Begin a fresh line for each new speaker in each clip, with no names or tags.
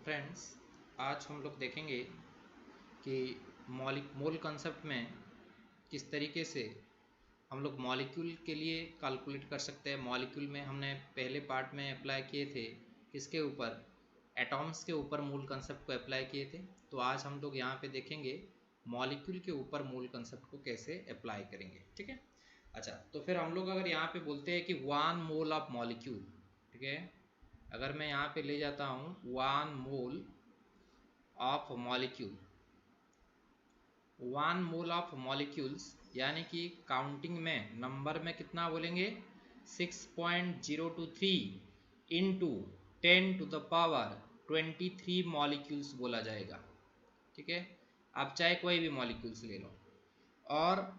Friends, आज हम लोग देखेंगे कि मोल कंसेप्ट में किस तरीके से हम लोग मॉलिक्यूल के लिए कैलकुलेट कर सकते हैं। मॉलिक्यूल में हमने पहले पार्ट में अप्लाई किए थे किसके ऊपर, एटॉम्स के ऊपर मूल कंसेप्ट को अप्लाई किए थे। तो आज हम लोग यहाँ पे देखेंगे मॉलिक्यूल के ऊपर मूल कंसेप्ट को कैसे अप्लाई करेंगे। ठीक है, अच्छा, तो फिर हम लोग अगर यहाँ पे बोलते हैं कि 1 मोल ऑफ मॉलिक्यूल, ठीक है, अगर मैं यहाँ पे ले जाता हूँ 1 mole of molecule, 1 mole of molecules, यानी कि काउंटिंग में नंबर में कितना बोलेंगे 6.023 इंटू 10⁻23 मॉलिक्यूल्स बोला जाएगा। ठीक है, आप चाहे कोई भी मॉलिक्यूल्स ले लो। और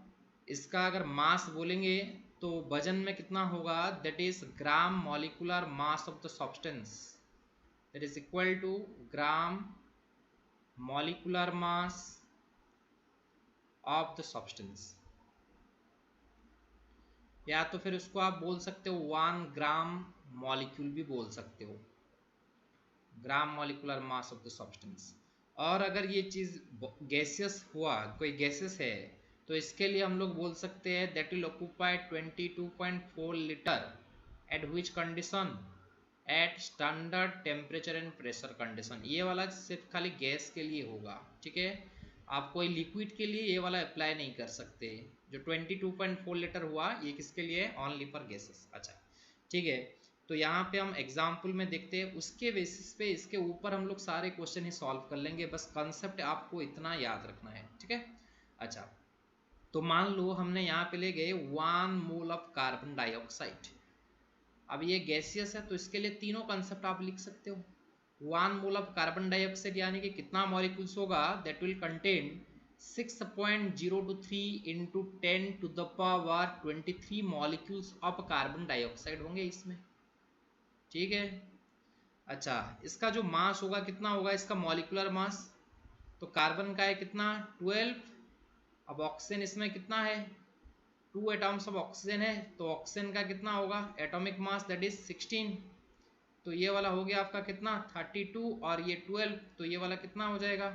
इसका अगर मास बोलेंगे तो वजन में कितना होगा, that is gram molecular mass of the substance, that is equal to gram molecular mass of the substance. या तो फिर उसको आप बोल सकते हो 1 ग्राम मॉलिक्यूल भी बोल सकते हो, ग्राम molecular mass of the substance. और अगर ये चीज गैसियस हुआ, कोई गैसेस है, तो इसके लिए हम लोग बोल सकते हैं that will occupy 22.4 litre at which condition, at standard temperature and pressure condition. ये वाला सिर्फ खाली गैस के लिए होगा। ठीक है, आप कोई लिक्विड के लिए ये वाला अप्लाई नहीं कर सकते। जो 22.4 लीटर हुआ ये किसके लिए, ओनली फॉर गैसेस। अच्छा, ठीक है, तो यहाँ पे हम एग्जाम्पल में देखते हैं, उसके बेसिस पे इसके ऊपर हम लोग सारे क्वेश्चन ही सॉल्व कर लेंगे। बस कंसेप्ट आपको इतना याद रखना है। ठीक है, अच्छा, तो मान लो हमने यहाँ पे ले गए 1 मोल ऑफ कार्बन डाइऑक्साइड। अब ये गैसियस है तो इसके लिए तीनों कंसेप्ट आप लिख सकते हो। 1 मोल ऑफ कार्बन डाइऑक्साइड यानी कि कितना मॉलिक्यूल्स होगा, that will contain 6.023 into 10⁻23 molecules of carbon dioxide होंगे इसमें। ठीक है, अच्छा, इसका जो मास होगा कितना होगा, इसका मॉलिकुलर मास, तो कार्बन का है कितना 12। अब ऑक्सीजन इसमें कितना है, 2 एटॉम्स ऑफ ऑक्सीजन है, तो ऑक्सीजन का कितना होगा एटॉमिक मास, दैट इज 16। तो ये वाला हो गया आपका कितना 32 और ये 12, तो ये वाला कितना हो जाएगा,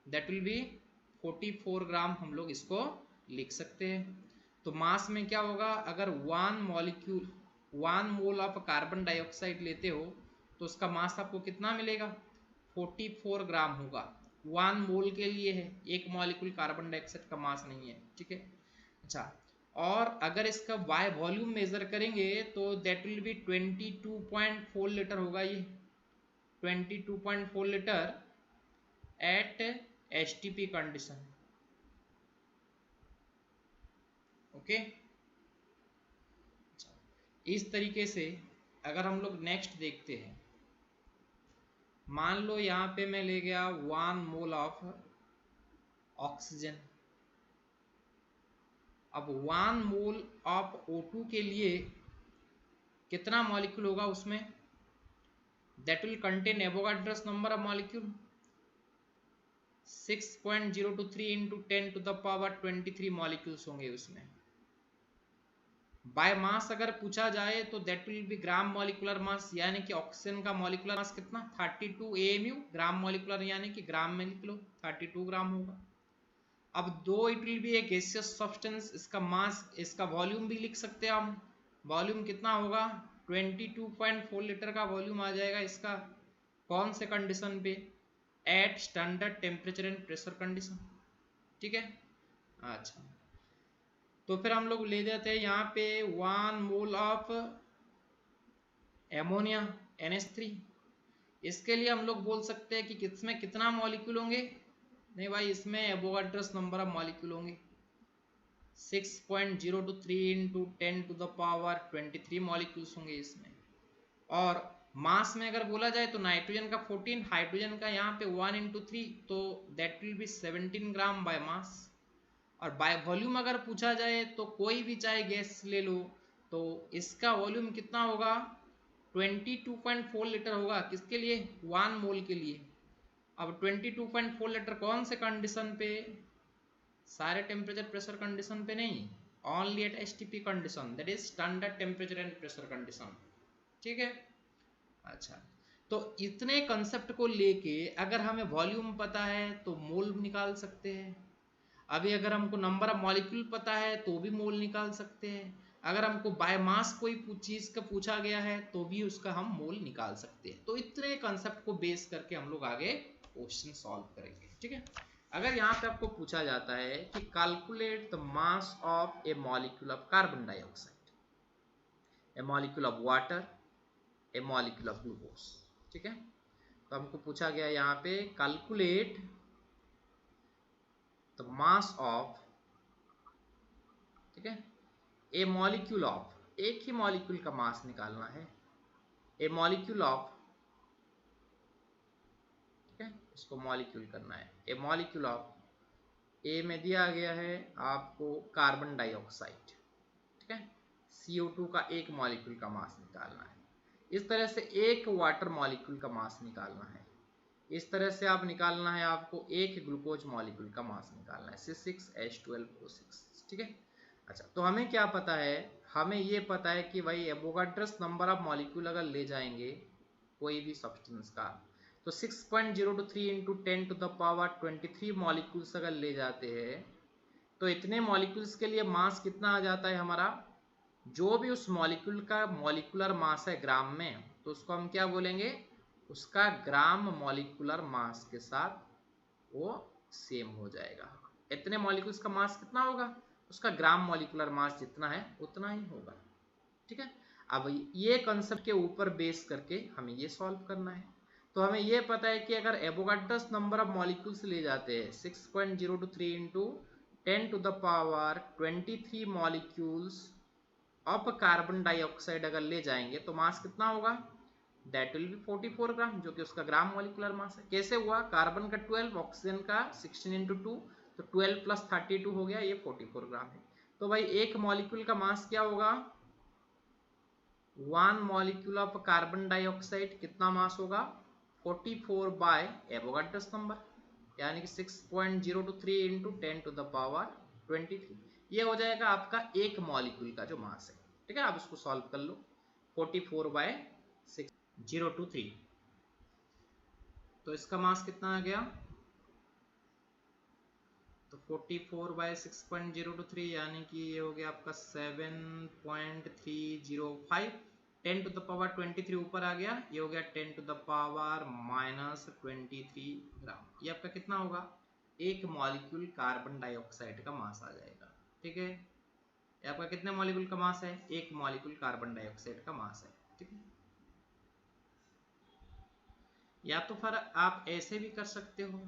दैट विल बी 44 ग्राम। हम लोग इसको लिख सकते हैं। तो मास में क्या होगा, अगर 1 molecule 1 mole of carbon dioxide लेते हो तो उसका मास आपको कितना मिलेगा, 44 ग्राम होगा। 1 मोल के लिए है, एक मॉलिक्यूल कार्बन डाइऑक्साइड का मास नहीं है। ठीक है, अच्छा, और अगर इसका बाय वॉल्यूम मेजर करेंगे तो दैट विल बी 22.4 लीटर होगा। ये 22.4 litre eight HTP condition. Okay, इस तरीके से अगर हम लोग नेक्स्ट देखते हैं, मान लो यहाँ पे मैं ले गया 1 मोल ऑफ ऑक्सीजन। अब 1 मोल ऑफ O2 के लिए कितना मॉलिक्यूल होगा उसमें, that will contain Avogadro's number of molecule 6.023 into 10⁻23 molecules होंगे उसमें। बाय मास अगर पूछा जाए तो that will B gram molecular मास, यानी कि ऑक्सीजन का मॉलिकुलर मास कितना 32 AMU, ग्राम मॉलिकुलर यानी कि ग्राम में लिख लो 32 ग्राम होगा। अब दो it will be A gaseous substance, इसका मास, इसका वॉल्यूम भी लिख सकते हैं हम। वॉल्यूम कितना होगा 22.4 लीटर का वॉल्यूम आ जाएगा इसका। कौन से कंडीशन पे, at standard temperature and pressure condition. ठीक है, अच्छा, तो फिर हम लोग ले जाते हैं यहाँ पे 1 मोल ऑफ एमोनिया NH3। इसके लिए हम लोग बोल सकते हैं कि इसमें कितना मॉलिक्यूल होंगे, नहीं भाई, इसमें एवोगाड्रोस नंबर ऑफ मॉलिक्यूल होंगे 6.023 इंटू 10⁻23 मॉलिक्यूल्स होंगे इसमें। और मास में अगर बोला जाए तो नाइट्रोजन का 14, हाइड्रोजन का यहाँ पे 1 इंटू 3, तो that will B 17 gram by mass. और बाय वॉल्यूम अगर पूछा जाए तो कोई भी चाहे गैस ले लो, तो इसका वॉल्यूम कितना होगा 22.4 लीटर होगा। किसके लिए, 1 मोल के लिए। अब 22.4 लीटर कौन से कंडीशन पे, सारे टेम्परेचर प्रेशर कंडीशन पे नहीं, only at HTP condition, that is standard temperature and pressure condition. ठीक है, अच्छा, तो इतने कंसेप्ट को लेके अगर हमें वॉल्यूम पता है तो मोल निकाल सकते हैं। अभी अगर हमको नंबर ऑफ मॉलिक्यूल पता है तो भी मोल निकाल सकते हैं। अगर हमको बाय मास कोई चीज़ का पूछा गया है तो भी उसका हम मोल निकाल सकते हैं। तो इतने कंसेप्ट को बेस करके हम लोग आगे क्वेश्चन सॉल्व करेंगे, ठीक है। अगर यहाँ पे आपको पूछा जाता है कि calculate the mass of A molecule of carbon dioxide, A molecule of water, A molecule of glucose, ठीक है। तो हमको पूछा गया यहाँ पे कैलकुलेट द मास ऑफ, ठीक है, ए मॉलिक्यूल ऑफ, एक ही मॉलिक्यूल का मास निकालना है, ए मॉलिक्यूल ऑफ, ठीक है, इसको मॉलिक्यूल करना है, ए मॉलिक्यूल ऑफ, ए में दिया गया है आपको कार्बन डाइऑक्साइड, ठीक है, CO2 का एक मॉलिक्यूल का मास निकालना है। इस तरह से एक वाटर मॉलिक्यूल का मास निकालना है। इस तरह से आप निकालना है आपको एक ग्लूकोज मॉलिक्यूल का मास निकालना है, C6H12O6, ठीक है। अच्छा, तो हमें क्या पता है, हमें ये पता है कि भाई एवोगाड्रस नंबर ऑफ मॉलिक्यूल अगर ले जाएंगे कोई भी सब्सटेंस का, तो 6.023 into 10 to the power 23 molecules अगर ले जाते हैं तो इतने मॉलिक्यूल्स के लिए मास कितना आ जाता है हमारा, जो भी उस मॉलिक्यूल का मॉलिक्यूलर मास है ग्राम में, तो उसको हम क्या बोलेंगे, उसका ग्राम मॉलिक्यूलर मास के साथ वो सेम हो जाएगा। इतने मॉलिक्यूल्स का मास कितना होगा, उसका ग्राम मॉलिक्यूलर मास जितना है उतना ही होगा, ठीक है। अब ये कंसेप्ट के ऊपर बेस करके हमें ये सॉल्व करना है। तो हमें ये पता है कि अगर एवोगाड्रस नंबर ऑफ मॉलिक्यूल्स ले जाते हैं 6.023 into 10 to the power 23 molecules of carbon dioxide अगर ले जाएंगे तो मास कितना होगा, दैट विल बी 44 ग्राम, जो कि उसका ग्राम मॉलिक्यूलर मास है। कैसे हुआ, कार्बन का 12, ऑक्सीजन का 16 इंटू 2, तो 12 प्लस 32 हो गया, ये 44 ग्राम है। तो भाई एक मॉलिक्यूल का मास क्या होगा, 1 मॉलिक्यूल ऑफ कार्बन डाइऑक्साइड कितना मास होगा, 44 बाय एवोगाड्रस नंबर, यानी कि 6.023 इंटू 10 टू द पावर 23, ये हो जाएगा आपका एक मॉलिक्यूल का जो मास है, ठीक है। आप इसको सॉल्व कर लो, 44 बाय 6.023, तो इसका मास कितना आ गया, तो 44 बाय 6.023 यानी कि ये हो गया आपका 7.305, 10 टू द पावर 23 ऊपर आ गया, ये हो गया 10 टू द पावर -23 ग्राम। ये आपका कितना होगा, एक मॉलिक्यूल कार्बन डाइऑक्साइड का मास आ जाएगा, ठीक है। ये आपका कितने मॉलिक्यूल का मास है, एक मॉलिक्यूल कार्बन डाइऑक्साइड का मास है, ठीक है। या तो फिर आप ऐसे भी कर सकते हो,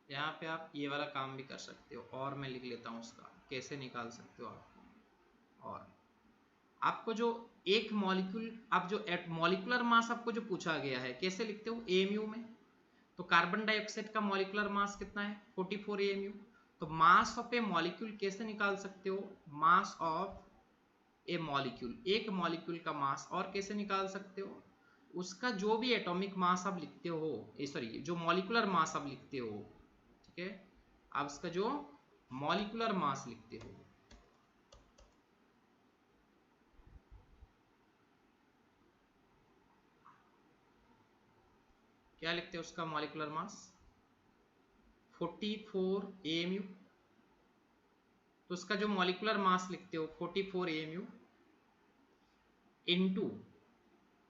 यहाँ पे आप ये वाला काम भी कर सकते हो, और मैं लिख लेता हूँ उसका कैसे निकाल सकते हो आप। और आपको जो एक मॉलिक्यूल, आप जो मॉलिक्यूलर मास आपको जो पूछा गया है कैसे लिखते हो, AMU में, तो कार्बन डाइऑक्साइड का मॉलिक्यूलर मास कितना है, 44 AMU। तो मास ऑफ ए मॉलिक्यूल कैसे निकाल सकते हो, मास ऑफ ए मॉलिक्यूल, एक मॉलिक्यूल का मास, और कैसे निकाल सकते हो, उसका जो भी एटॉमिक मास आप लिखते हो, सॉरी जो मॉलिक्यूलर मास आप लिखते हो, ठीक है, आप इसका जो मॉलिक्यूलर मास लिखते हो, क्या लिखते हो उसका मॉलिक्यूलर मास, 44 AMU। तो उसका जो मॉलिक्यूलर मास लिखते हो 44 AMU इनटू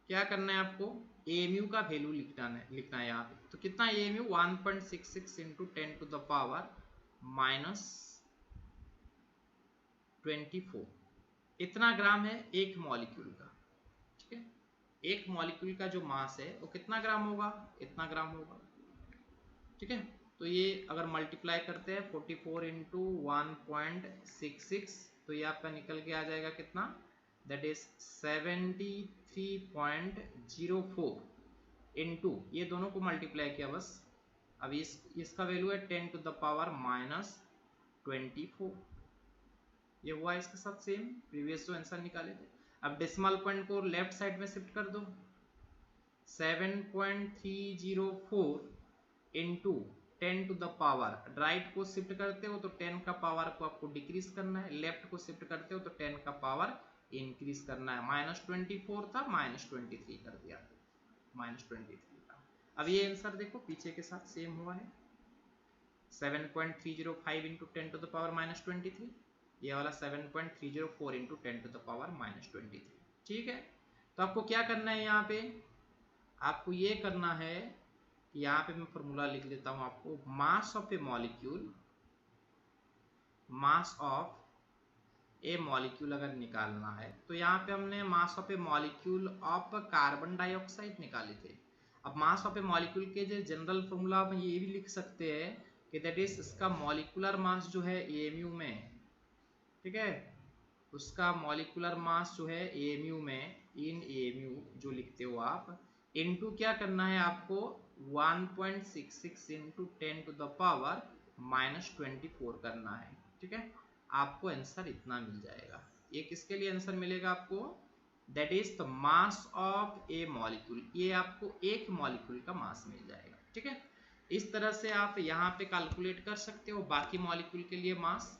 क्या करना है आपको, AMU का वैल्यू लिखना है यहाँ पे। तो कितना AMU, 1.66 into 10 to the power -24, इतना ग्राम है एक मॉलिक्यूल का, ठीक है। एक मॉलिक्यूल का जो मास है वो कितना ग्राम होगा, इतना ग्राम होगा, ठीक है। तो ये अगर मल्टीप्लाई करते हैं 44 इंटू 1.66, तो ये आपका निकल के आ जाएगा कितना, दैट इज 73.04 इंटू, ये दोनों को मल्टीप्लाई किया बस। अब इसका वैल्यू है 10 टू द पावर -24, ये हुआ इसके साथ सेम प्रीवियस जो आंसर निकाले थे। अब डेसिमल पॉइंट को लेफ्ट साइड में शिफ्ट कर दो, 7.304 into 10 to the power, right को शिफ्ट करते हो तो 10 का पावर को आपको डिक्रीज करना है, लेफ्ट को शिफ्ट करते हो तो 10 का पावर इंक्रीज करना है। -24 था, -23 कर दिया, -23 का। अब ये आंसर देखो पीछे के साथ सेम हुआ है, 7.305 इंटू 10 टू द पावर -23, ये वाला 7.304 इंटू 10 टू द पावर -23। ठीक है, तो आपको क्या करना है यहाँ पे, आपको ये करना है, यहाँ पे मैं फॉर्मूला लिख लेता हूँ आपको, mass of A molecule, mass of A molecule अगर निकालना है तो यहाँ पे हमने mass of A molecule of carbon dioxide निकाले थे। अब मास ऑफ ए मॉलिक्यूल के जो जनरल फॉर्मूला आप ये भी लिख सकते हैं कि दैट इज इसका मॉलिक्यूलर मास जो है एएमयू में, ठीक है, उसका मॉलिक्यूलर मास जो है एएमयू में, इन एएमयू जो लिखते हो आप, इनटू क्या करना है आपको 1.66 इंटू 10 टू द पावर -24 करना है। ठीक है, आपको आंसर इतना मिल जाएगा। ये किसके लिए आंसर मिलेगा आपको, that is the mass of A molecule, ये आपको एक मॉलिक्यूल का मास मिल जाएगा। ठीक है, इस तरह से आप यहाँ पे कैलकुलेट कर सकते हो बाकी मॉलिक्यूल के लिए मास।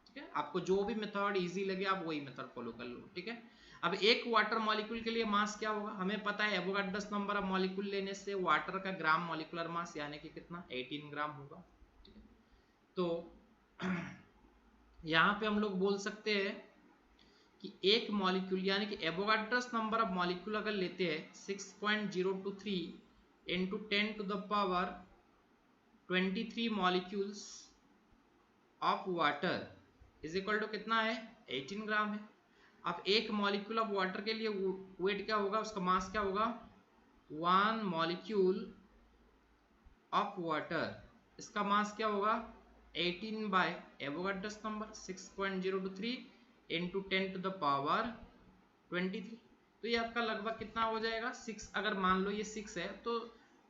ठीक है, आपको जो भी मेथड इजी लगे आप वही मेथड फॉलो कर लो। ठीक है, अब एक वाटर मॉलिक्यूल के लिए मास क्या होगा, हमें पता है एवोगाड्रोस नंबर ऑफ मॉलिक्यूल लेने से वाटर का ग्राम मॉलिक्यूलर मास यानी कि कितना 18 ग्राम होगा। ठीक है, तो यहाँ पे हम लोग बोल सकते हैं कि एक मॉलिक्यूल यानी कि एवोगाड्रोस नंबर ऑफ मॉलिक्यूल अगर लेते हैं 6.023 into 10 to the power 23 molecules of water is equal to कितना है, 18 ग्राम है। अब एक मॉलिक्यूल ऑफ वाटर के लिए वेट क्या होगा, उसका मास क्या होगा, 1 मॉलिक्यूल ऑफ वाटर, इसका मास क्या होगा 18 by Avogadro's number 6.023 into 10 to the power 23। तो ये आपका लगभग कितना हो जाएगा 6, अगर मान लो ये 6 है तो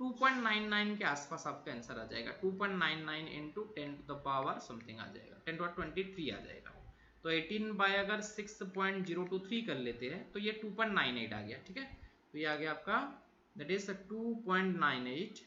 2.99 के आसपास आपका आंसर आ जाएगा, 2.99 into 10 to the power something आ जाएगा, 10 टू 23 आ जाएगा। तो 18 बाय अगर 6.023 कर लेते हैं तो ये 2.98 आ गया। ठीक है, तो ये आ गया आपका दैट इज 2.98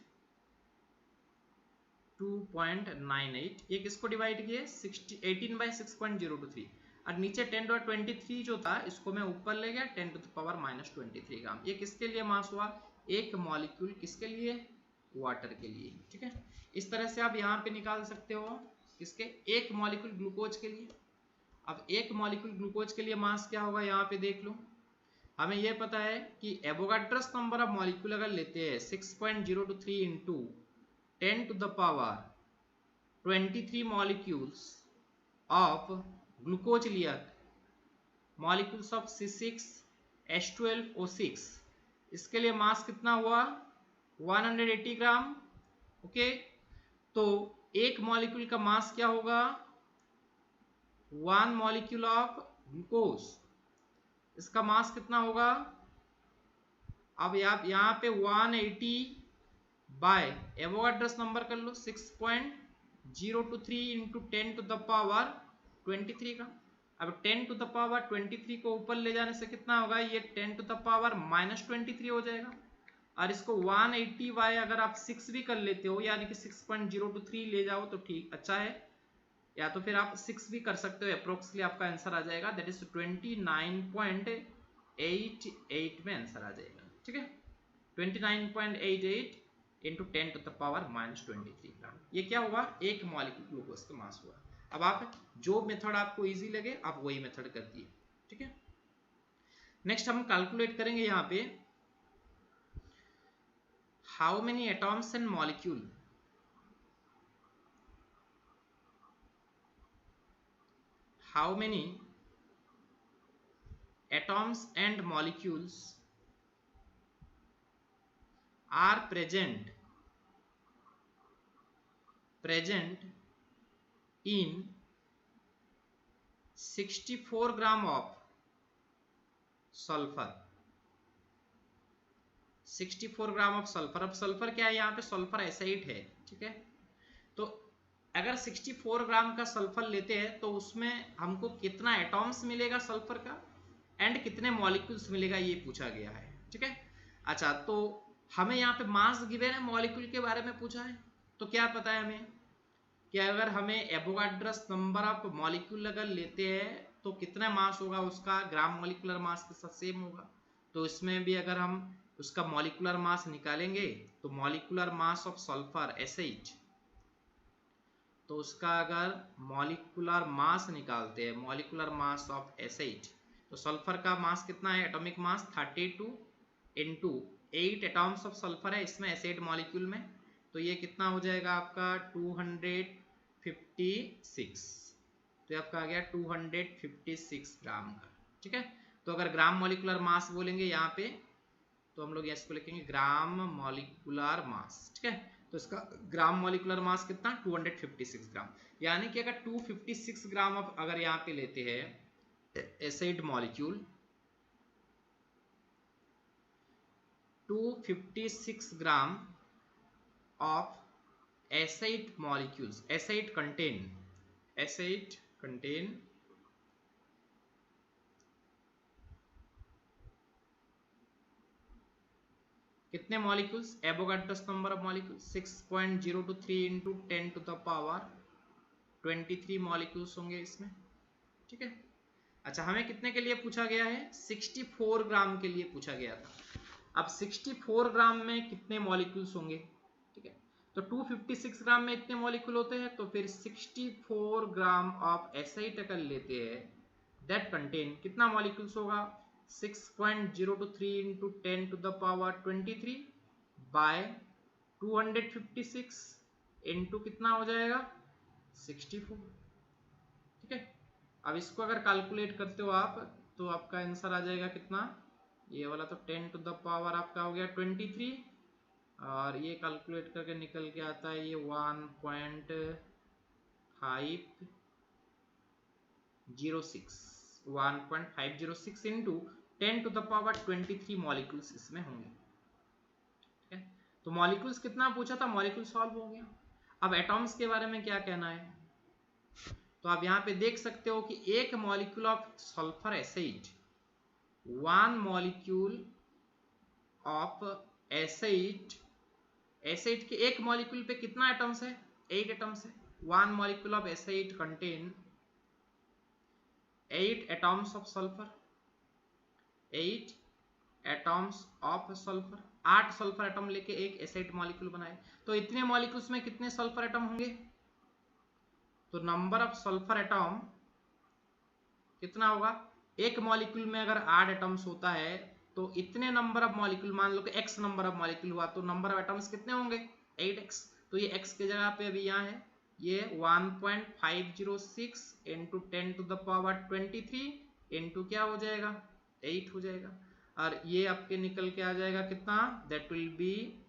ये किसको डिवाइड किए 18 बाई 6.023 और नीचे 10 टू 23 जो था इसको मैं ऊपर ले गया 10 टू द पावर -23 ग्राम। ये किसके लिए मास हुआ, एक मॉलिक्यूल, किसके लिए, वाटर के लिए। ठीक है, इस तरह से आप यहाँ पे निकाल सकते हो किसके, एक मॉलिक्यूल ग्लूकोज के लिए। अब एक मॉलिक्यूल ग्लूकोज के लिए मास क्या होगा यहाँ पे देख लो, हमें ये पता है कि एवोगाड्रोस नंबर ऑफ मॉलिक्यूल अगर लेते हैं 6.023 into 10 to the power 23 molecules of glucose लिया, molecules of C6H12O6, इसके लिए मास कितना हुआ 180 ग्राम। ओके, तो एक मॉलिक्यूल का मास क्या होगा, 1 मॉलिक्यूल ऑफ ग्लूकोज, इसका मास कितना होगा, अब यहाँ पे 180 बाय एवोगाड्रोस नंबर कर लो 6.023 इंटू 10 टू द पावर 23 का। अब 10 टू द पावर 23 को ऊपर ले जाने से कितना होगा, ये 10 टू द पावर -23 हो जाएगा। और इसको 180 बाय अगर आप 6 भी कर लेते हो यानी कि 6.023 ले जाओ तो ठीक अच्छा है, या तो फिर आप 6 भी कर सकते हो, अप्रोक्सली आपका आंसर आ जाएगा दैट इज 29.88 में आंसर आ जाएगा। ठीक है, 29.88 इंटू 10 टू द पावर -23 ग्राम। ये क्या हुआ, एक मॉलिक्यूल ग्लूकोज का मास हुआ। अब आप जो मेथड आपको इजी लगे आप वही मेथड कर दिए। ठीक है, नेक्स्ट हम कैलकुलेट करेंगे यहाँ पे how many atoms and molecule, how many atoms and molecules are present in 64 gram of sulphur, 64 gram of sulphur. अब सल्फर क्या है, यहाँ पे सल्फर एसाइड है। ठीक है, तो अगर 64 ग्राम का सल्फर लेते हैं तो उसमें हमको कितना एटॉम्स मिलेगा सल्फर का एंड कितने मॉलिक्यूल्स मिलेगा ये पूछा गया है। ठीक है, अच्छा तो हमें यहाँ पे मास गिवन है, मॉलिक्यूल के बारे में पूछा है, तो क्या पता है हमें कि अगर हमें एवोगाड्रोस नंबर ऑफ मॉलिक्यूल अगर लेते हैं तो कितना मास होगा उसका ग्राम मॉलिक्यूलर मास के साथ सेम होगा। तो इसमें भी अगर हम उसका मॉलिक्यूलर मास निकालेंगे तो molecular mass of sulphur acid, तो उसका अगर मॉलिक्यूलर मास निकालते हैं, मॉलिक्यूलर मास ऑफ एसिड, तो सल्फर का मास कितना है, atomic mass 32 into 8 atoms of sulphur है इसमें एसिड मॉलिक्यूल में, तो ये कितना हो जाएगा आपका 256, तो ये आपका आ गया 256 ग्राम का। ठीक है, तो अगर ग्राम मॉलिक्यूलर मास बोलेंगे यहाँ पे तो हम लोग इसको लिखेंगे ग्राम मॉलिक्यूलर मास। ठीक है, तो इसका ग्राम मॉलिक्यूलर मास कितना 256 ग्राम, यानी कि अगर 256 ग्राम ऑफ अगर यहाँ पे लेते हैं acid molecule, 256 gram of acid molecules, acid contain कितने molecules, Avogadro's number of molecules 6.023 into 10 to the power 23 molecules होंगे इसमें। ठीक है, अच्छा हमें कितने के लिए पूछा गया है, 64 ग्राम के लिए पूछा गया था। अब 64 ग्राम में कितने मॉलिक्यूल्स होंगे, ठीक है, तो 256 ग्राम में इतने मॉलिक्यूल होते हैं, तो फिर 64 ग्राम ऑफ एसिड अगर लेते हैं दैट कंटेन कितना मॉलिक्यूल्स होगा, 6.023 into 10 to the power 23 by 256 into कितना हो जाएगा 64। ठीक है, अब इसको अगर कैलकुलेट करते हो आप तो आपका आंसर आ जाएगा कितना, ये वाला तो 10 टू द पावर आपका हो गया 23 और ये कैलकुलेट करके निकल के आता है ये 1.506 into 10 to the power 23 molecules इसमें होंगे। ठीक है, तो मॉलिक्यूल्स कितना पूछा था, मॉलिक्यूल सॉल्व हो गया। अब एटॉम्स के बारे में क्या कहना है, तो आप यहाँ पे देख सकते हो कि एक molecule of sulphur acid, one molecule of acid, acid के एक मॉलिक्यूल पे कितना एटम्स है, 8 एटम्स है। One molecule of acid contain 8 atoms of sulphur, 8 atoms of sulphur, 8 sulphur atom लेके एक एसिड मॉलिक्यूल बनाए, तो इतने मॉलिक्यूल्स में कितने सल्फर एटम होंगे, तो नंबर ऑफ सल्फर एटम कितना होगा, एक मॉलिक्यूल में अगर 8 एटम्स होता है तो इतने नंबर ऑफ मॉलिक्यूल, मान लो कि x नंबर ऑफ मॉलिक्यूल हुआ तो नंबर ऑफ एटम्स कितने होंगे 8x, तो ये x के जगह पे अभी यहाँ है ये 1.506 into 10 to the power 23 into क्या हो जाएगा 8 हो जाएगा, और ये आपके निकल के आ जाएगा कितना, that will be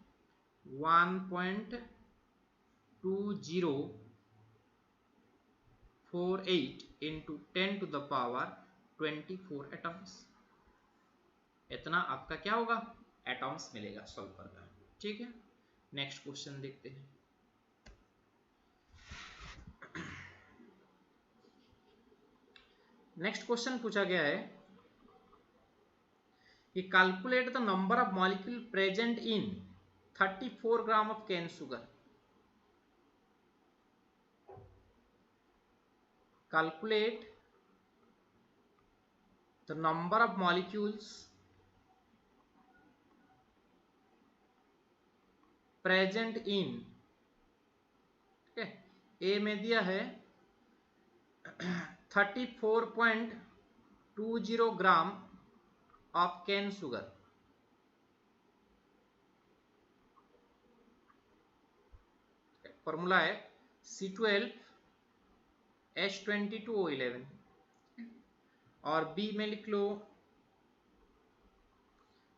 1.2048 into 10 to the power 24 atoms, इतना आपका क्या होगा एटम्स मिलेगा सल्फर का। ठीक है, नेक्स्ट क्वेश्चन देखते हैं। नेक्स्ट क्वेश्चन पूछा गया है कि calculate the number of molecule present in 34 gram of cane sugar, calculate the number of molecules present in, ठीक है, ए में दिया है 34.20 gram of cane sugar, formula है C12H22O11, और बी में लिख लो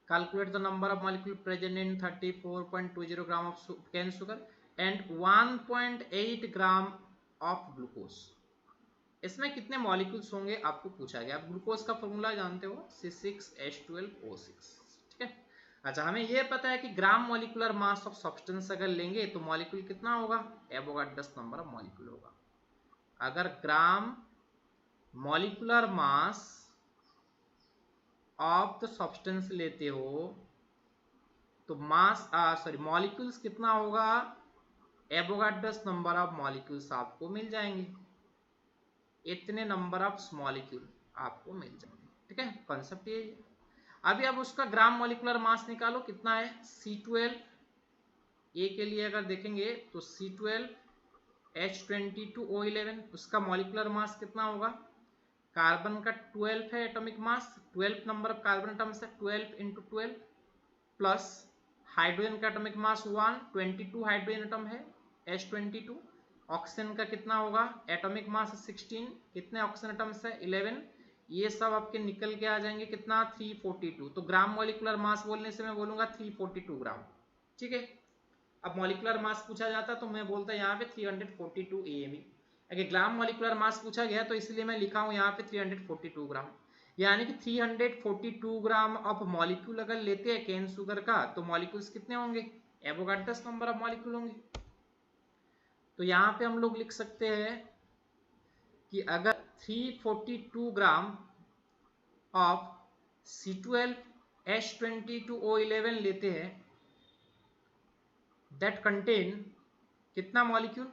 calculate the number of molecule present in 34.20 gram of cane sugar and 1.8 gram of glucose, इसमें कितने मॉलिक्यूल्स होंगे आपको पूछा गया। आप ग्लूकोज का फॉर्मूला जानते हो C6H12O6। ठीक है, अच्छा हमें यह पता है कि ग्राम मॉलिक्यूलर मास ऑफ सब्सटेंस अगर लेंगे तो मॉलिक्यूल कितना होगा, एवोगाड्रोस नंबर ऑफ मॉलिक्यूल होगा। अगर ग्राम molecular mass of the substance लेते हो तो मास मॉलिक्यूल्स कितना होगा, एवोगाड्रोस नंबर ऑफ मॉलिक्यूल्स आपको मिल जाएंगे। इतने नंबर ऑफ मॉलिक्यूल आपको मिल जाएंगे। ठीक है, कॉन्सेप्ट ये है। अभी अब उसका ग्राम मॉलिक्यूलर मास निकालो, कितना है C12। ए के लिए अगर देखेंगे तो C12H22O11, उसका मॉलिक्यूलर मास कितना होगा, कार्बन का 12 है atomic mass, 12 number of carbon atoms है, 12 इंटू 12 प्लस हाइड्रोजन का एटॉमिक मास 1, 22 हाइड्रोजन एटम है H22। ऑक्सीजन का कितना होगा, एटॉमिक मास 16, कितने ऑक्सीजन एटम्स है 11। ये सब आपके निकल के आ जाएंगे कितना 342। तो ग्राम मॉलिक्यूलर मास बोलने से मैं बोलूंगा 342 ग्राम। ठीक है, अब मॉलिक्यूलर मास पूछा जाता तो मैं बोलता यहाँ पे 342 AME। अगर ग्राम मॉलिक्यूलर मास पूछा गया तो इसलिए मैं लिखा हूँ यहाँ पे 342 ग्राम। यानी कि 342 ग्राम ऑफ मॉलिक्यूल अगर लेते हैं केन शुगर का तो मॉलिक्यूल्स कितने होंगे, एवोगाड्रोस नंबर ऑफ मॉलिक्यूल होंगे। तो यहाँ पे हम लोग लिख सकते हैं कि अगर 342 ग्राम ऑफ C12H22O11 लेते हैं दैट कंटेन कितना molecule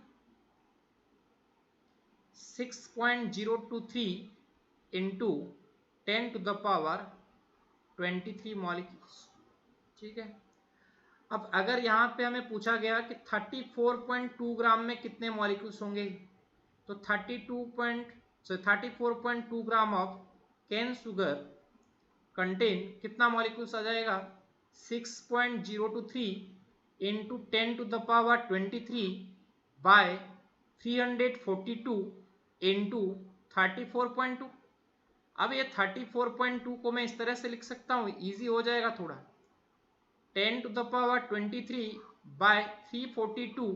6.023 into 10 to the power 23 molecules. ठीक है, अब अगर यहाँ पे हमें पूछा गया कि 34.2 ग्राम में कितने मॉलिक्यूल्स होंगे, तो 34.2 gram of cane sugar contain कितना मॉलिक्यूल्स आ जाएगा 6.023 into 10 to the power 23 by 342 into 34.2। अब ये 34.2 को मैं इस तरह से लिख सकता हूँ, इजी हो जाएगा थोड़ा, 10 to the power 23 by 342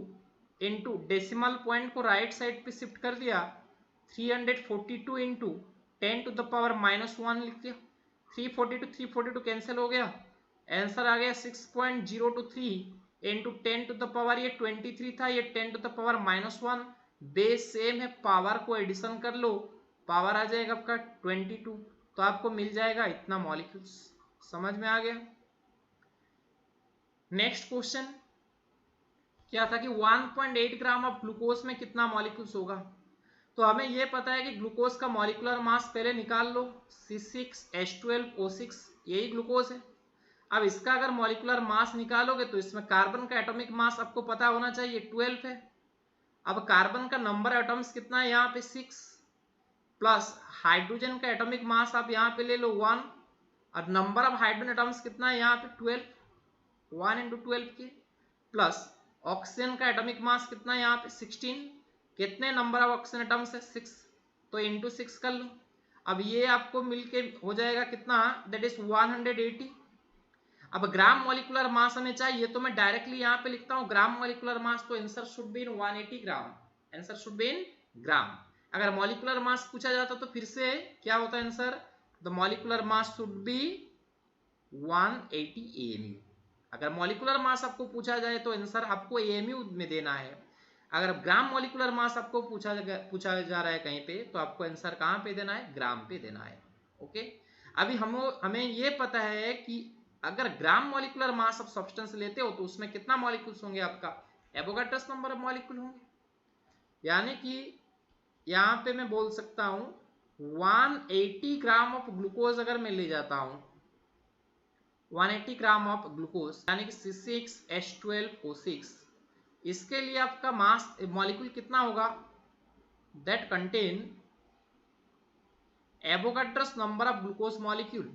into decimal point को राइट साइड पे शिफ्ट कर दिया, 342 इंटू 10 टू द पावर -1 लिख दिया, 342 कैंसिल हो गया, आंसर आ गया 6.023 इंटू 10 टू द पावर, ये 23 था, ये 10 to the power -1, base same है, पावर को एडिशन कर लो, पावर आ जाएगा आपका 22, तो आपको मिल जाएगा इतना मॉलिक्यूल्स। समझ में आ गया। नेक्स्ट क्वेश्चन क्या था कि 1.8 ग्राम ऑफ ग्लूकोज में कितना मॉलिक्यूल्स होगा। तो हमें यह पता है कि ग्लूकोज का मॉलिक्यूलर मास पहले निकाल लो, C6H12O6 यही ग्लूकोज है। अब इसका अगर मॉलिक्यूलर मास निकालोगे तो इसमें कार्बन का एटॉमिक मास आपको पता होना चाहिए 12 है। अब कार्बन का नंबर एटम्स कितना है यहाँ पे 6, प्लस हाइड्रोजन का एटॉमिक मास आप यहाँ पे ले लो 1, और नंबर ऑफ हाइड्रोजन एटम्स कितना है यहाँ पे 12, 1 इंटू 12 के, प्लस ऑक्सीजन का एटॉमिक मास कितना है यहाँ पे 16, कितने नंबर ऑफ ऑक्सीजन एटम्स है 6, तो इंटू 6 कर लो। अब ये आपको मिलके हो जाएगा कितना, दैट इज 180। अब ग्राम मॉलिक्यूलर मास हमें चाहिए तो मैं डायरेक्टली यहाँ पे लिखता हूँ ग्राम मॉलिक्यूलर मास, तो answer should be in 180 gram, answer should be in gram. अगर मॉलिक्यूलर मास पूछा जाता तो फिर से क्या होता है answer, the molecular mass should be 180 AMU। अगर मॉलिक्यूलर मास आपको पूछा जाए तो आंसर आपको AMU में देना है। अगर ग्राम मॉलिक्यूलर मास आपको पूछा जा रहा है कहीं पे तो आपको आंसर कहाँ पे देना है, ग्राम पे देना है। ओके, अभी हमें ये पता है कि अगर ग्राम मॉलिक्यूलर मास ऑफ सब्सटेंस लेते हो तो उसमें कितना मॉलिक्यूल्स होंगे, आपका एवोगाड्रोस नंबर ऑफ मॉलिक्यूल होंगे। यानी कि यहाँ पे मैं बोल सकता हूँ 180 ग्राम ऑफ ग्लूकोज अगर मैं ले जाता हूँ, 180 ग्राम ऑफ ग्लूकोज यानी कि C6H12O6, इसके लिए आपका मास मॉलिक्यूल कितना होगा, that contain Avogadro's number of glucose molecule.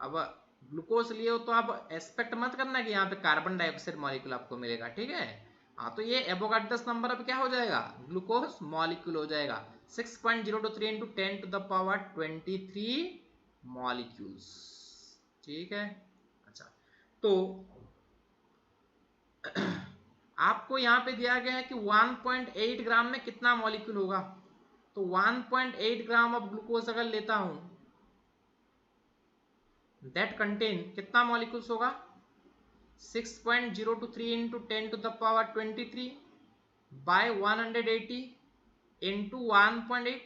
अब ग्लूकोज लिए हो तो आप एक्सपेक्ट मत करना कि यहाँ पे कार्बन डाइऑक्साइड मॉलिक्यूल आपको मिलेगा, ठीक है। हाँ, तो ये एवोगाड्रोस नंबर अब क्या हो जाएगा, ग्लूकोज मॉलिक्यूल हो जाएगा 6.023 into 10 to the power 23 molecules. ठीक है, अच्छा, तो आपको यहाँ पे दिया गया है कि 1.8 ग्राम में कितना मॉलिक्यूल होगा। तो 1.8 ग्राम ऑफ ग्लूकोज अगर लेता हूं दैट कंटेन कितना मॉलिक्यूल्स होगा 6.023 into 10 to the power 23 by 180 into 1.8।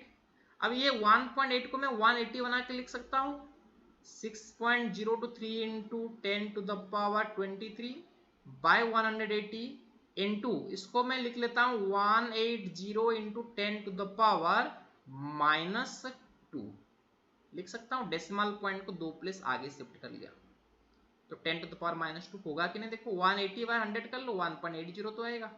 अब ये 1.8 को मैं 180 बना के लिख सकता हूं, 6.023 into 10 to the power 23 by 180 into, इसको मैं लिख लेता हूं 180 इंटू 10 टू द पावर -2 लिख सकता हूं। डेसिमल पॉइंट को 2 प्लेस आगे शिफ्ट कर लिया तो 10 टू द पावर -2 होगा कि नहीं। देखो 180 बाय 100 कर लो, 1.80 तो आएगा।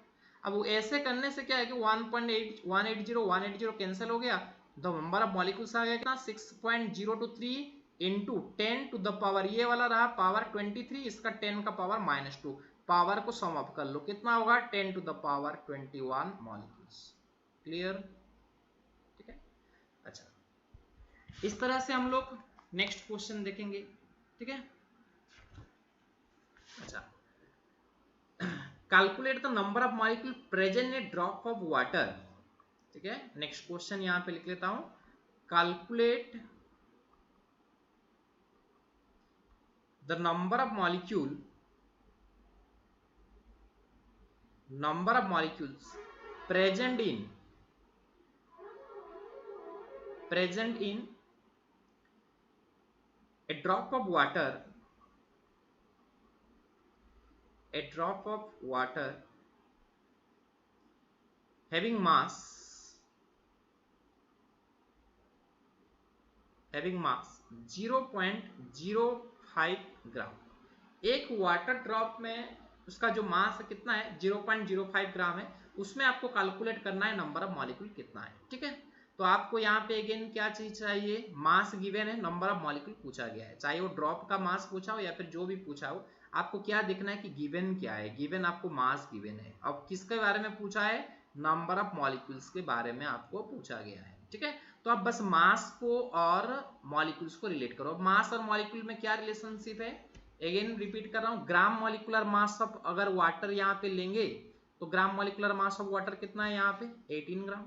अब वो ऐसे करने से क्या है कि 180 कैंसिल हो गया, द नंबर ऑफ मॉलिक्यूल्स आ गया कितना 6.023 इंटू 10 टू द पावर, ये वाला रहा पावर 23, इसका 10 का पावर -2, पावर को सम अप कर लो कितना होगा 10 to the power 21 molecules. Clear, ठीक है। अच्छा, इस तरह से हम लोग नेक्स्ट क्वेश्चन देखेंगे, ठीक है। अच्छा, calculate the number of molecule present in A drop of water, ठीक है। नेक्स्ट क्वेश्चन यहां पे लिख लेता हूं, calculate the number of molecules present in a drop of water having mass 0.05 ग्राम। एक वाटर ड्रॉप में उसका जो मास है कितना है 0.05 ग्राम है, उसमें आपको कैलकुलेट करना है नंबर ऑफ मॉलिक्यूल कितना है, ठीक है। तो आपको यहाँ पे अगेन क्या चीज चाहिए, मास गिवन है, नंबर ऑफ मॉलिक्यूल पूछा गया है, चाहे वो ड्रॉप का मास पूछा हो या फिर जो भी पूछा हो, आपको क्या देखना है कि गिवन क्या है, गिवन आपको मास गिवन है। अब किसके बारे में पूछा है, नंबर ऑफ मॉलिक्यूल्स के बारे में आपको पूछा गया है, ठीक है। तो आप बस मास को और मॉलिक्यूल्स को रिलेट करो। मास और मॉलिक्यूल में क्या रिलेशनशिप है, अगेन रिपीट कर रहा हूं, ग्राम मॉलिक्यूलर मास ऑफ अगर वाटर यहाँ पे लेंगे तो ग्राम मॉलिक्यूलर मास ऑफ वाटर कितना है यहाँ पे 18 ग्राम।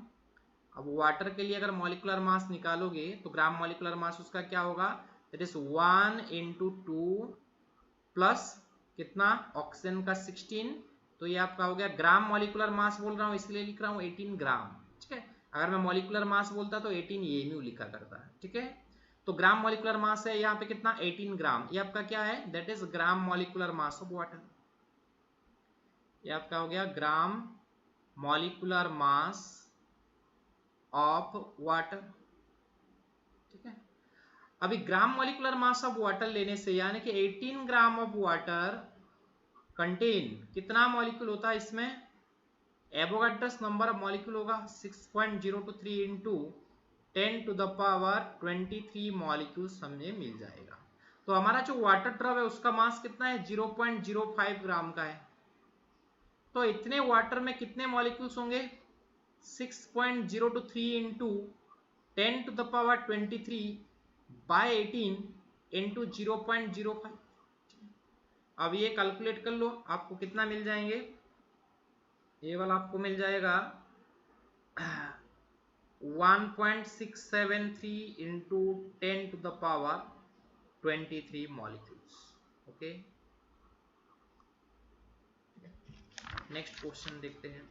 अब वाटर के लिए अगर मॉलिक्यूलर मास निकालोगे तो ग्राम मॉलिक्यूलर मास उसका क्या होगा, दैट इज 1 × 2 प्लस कितना ऑक्सीजन का 16, तो ये आपका हो गया ग्राम मॉलिक्यूलर मास बोल रहा हूँ इसलिए लिख रहा हूँ 18 ग्राम, ठीक है। अगर मैं मॉलिक्यूलर मास बोलता तो 18 एमयू लिखा करता है, ठीक है। तो ग्राम मॉलिक्यूलर मास है यहाँ पे कितना 18 ग्राम, ये आपका क्या है, that is gram molecular mass of water. ये आपका हो गया gram molecular mass of water, ठीक है। अभी gram molecular mass of water लेने से यानी कि 18 ग्राम ऑफ वाटर कंटेन कितना मॉलिक्यूल होता है इसमें, एवोगाड्रोस नंबर ऑफ मॉलिक्यूल होगा 6.023 into 10 to the power 23 molecules हमें मिल जाएगा। तो हमारा जो वाटर ड्रॉप है उसका मास कितना है 0.05 ग्राम का है। तो इतने वाटर में कितने मॉलिक्यूल्स होंगे 6.023 into 10 to the power 23 by 18 into 0.05। अब ये कैलकुलेट कर लो, आपको कितना मिल जाएंगे, ये वाला आपको मिल जाएगा 1.673 into 10 to the power 23 molecules. Okay, next question देखते हैं।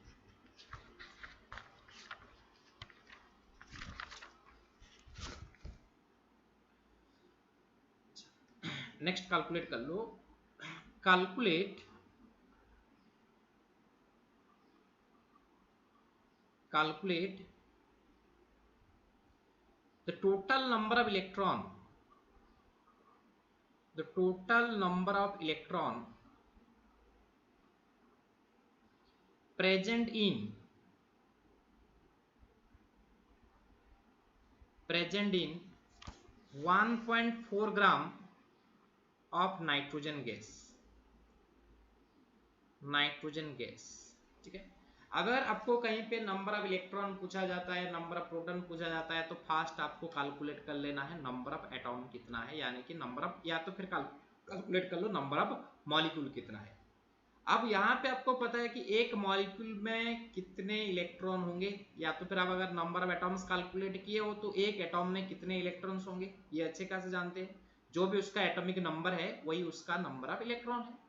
नेक्स्ट कैलकुलेट कर लो, calculate the total number of electron present in 1.4 gram of nitrogen gas, ठीक है। अगर आपको कहीं पे नंबर ऑफ इलेक्ट्रॉन पूछा जाता है, नंबर ऑफ प्रोटॉन पूछा जाता है, तो फास्ट आपको कैलकुलेट कर लेना है नंबर ऑफ एटॉम कितना है, यानी कि नंबर ऑफ, या तो फिर कैलकुलेट कर लो नंबर ऑफ मॉलिक्यूल कितना है। अब यहाँ पे आपको पता है कि एक मॉलिक्यूल में कितने इलेक्ट्रॉन होंगे, या तो फिर आप अगर नंबर ऑफ एटॉम्स कैलकुलेट किए हो तो एक एटॉम में कितने इलेक्ट्रॉन्स होंगे, ये अच्छे खासे जानते हैं। जो भी उसका एटॉमिक नंबर है वही उसका नंबर ऑफ इलेक्ट्रॉन है।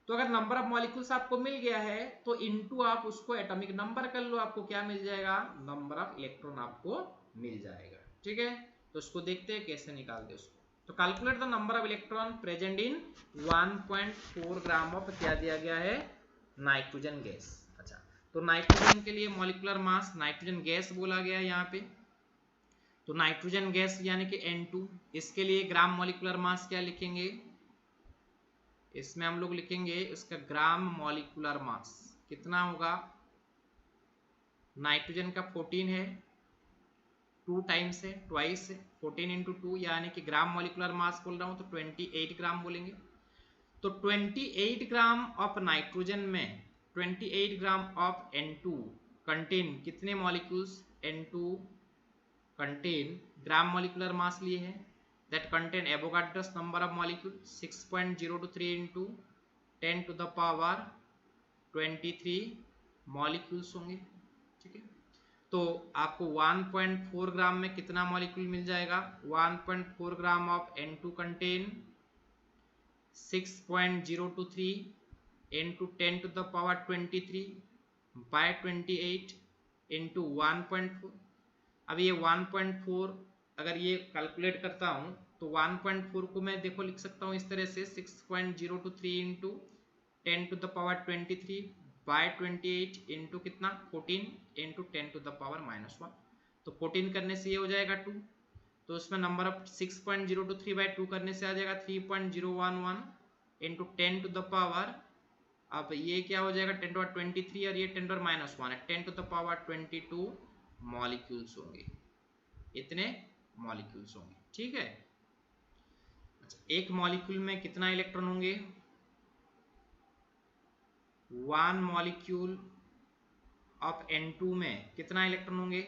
तो अगर नंबर ऑफ मॉलिक्यूल्स आपको मिल गया है तो इनटू आप उसको एटॉमिक नंबर कर लो, आपको क्या मिल जाएगा, नंबर ऑफ इलेक्ट्रॉन आपको मिल जाएगा, ठीक है। तो उसको देखते हैं कैसे निकालते हैं उसको। तो calculate the number of electron present in 1.4 gram of क्या दिया गया है नाइट्रोजन गैस। अच्छा, तो नाइट्रोजन के लिए मॉलिक्यूलर मास नाइट्रोजन गैस बोला गया है यहाँ पे। तो नाइट्रोजन गैस यानी कि N2, इसके लिए ग्राम मॉलिक्यूलर मास क्या लिखेंगे, इसमें हम लोग लिखेंगे इसका ग्राम मॉलिक्यूलर मास कितना होगा। नाइट्रोजन का 14 है, 2 टाइम्स है, ट्वाइस है, 14 इंटू 2 यानी कि ग्राम मॉलिक्यूलर मास बोल रहा हूँ तो 28 ग्राम बोलेंगे। तो 28 ग्राम ऑफ नाइट्रोजन में 28 ग्राम ऑफ N2 कंटेन कितने molecules, N2 contain gram molecular mass लिए हैं that contain Avogadro's number of molecule 6.023 into 10 to the power 23 molecules होंगे। ठीक है, तो आपको 1.4 ग्राम में कितना मॉलिक्यूल मिल जाएगा, 1.4 ग्राम of N2 contain 6.023 into 10 to the power 23 by 28 into 1.4। अब ये 1.4 अगर ये कैलकुलेट करता हूँ तो 1.4 को मैं देखो लिख सकता हूँ इस तरह से 6.023 into 10 to the power 23 by 28 into कितना 14 into 10 to the power -1। तो 14 करने से ये हो जाएगा 2, तो उसमें नंबर ऑफ 6.023 बाई 2 करने से आ जाएगा 3.011 इंटू 10 टू द पावर, अब ये क्या हो जाएगा 10 टू पावर 23 और ये 10 टू पावर -1 है, 10 टू द पावर 22 मॉलिक्यूल्स होंगे, इतने मॉलिक्यूल्स होंगे। ठीक है, अच्छा, एक मॉलिक्यूल में कितना इलेक्ट्रॉन होंगे, 1 मॉलिक्यूल ऑफ N2 में कितना इलेक्ट्रॉन होंगे,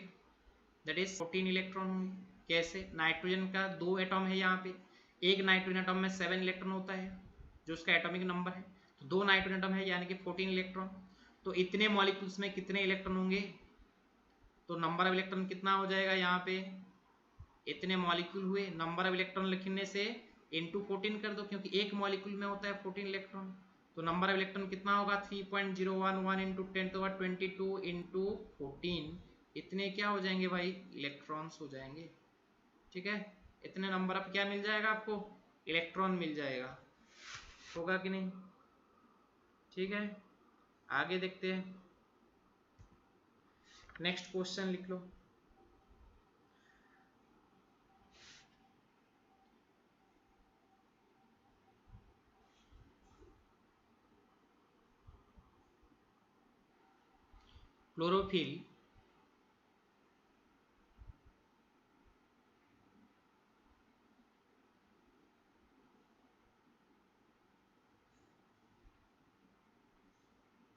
दैट इज 14 इलेक्ट्रॉन होंगे। कैसे, नाइट्रोजन का 2 एटॉम है यहाँ पे, एक नाइट्रोजन एटॉम में 7 इलेक्ट्रॉन होता है जो उसका एटॉमिक नंबर है, तो 2 नाइट्रोजन एटॉम है यानी कि 14 इलेक्ट्रॉन। तो इतने मॉलिक्यूल्स में कितने इलेक्ट्रॉन होंगे, तो नंबर ऑफ इलेक्ट्रॉन कितना हो जाएगा, यहाँ पे इतने मॉलिक्यूल हुए, नंबर ऑफ इलेक्ट्रॉन लिखने से इंटू 14 कर दो क्योंकि एक मॉलिक्यूल में होता है 14 इलेक्ट्रॉन, तो नंबर ऑफ इलेक्ट्रॉन कितना होगा 3.011 इंटू 10 टू पावर 22 इंटू 14, इतने क्या हो जाएंगे भाई, इलेक्ट्रॉन्स हो जाएंगे। ठीक है, इतने नंबर ऑफ क्या मिल जाएगा आपको, इलेक्ट्रॉन मिल जाएगा, होगा कि नहीं। ठीक है, आगे देखते हैं, नेक्स्ट क्वेश्चन लिख लो। Chlorophyll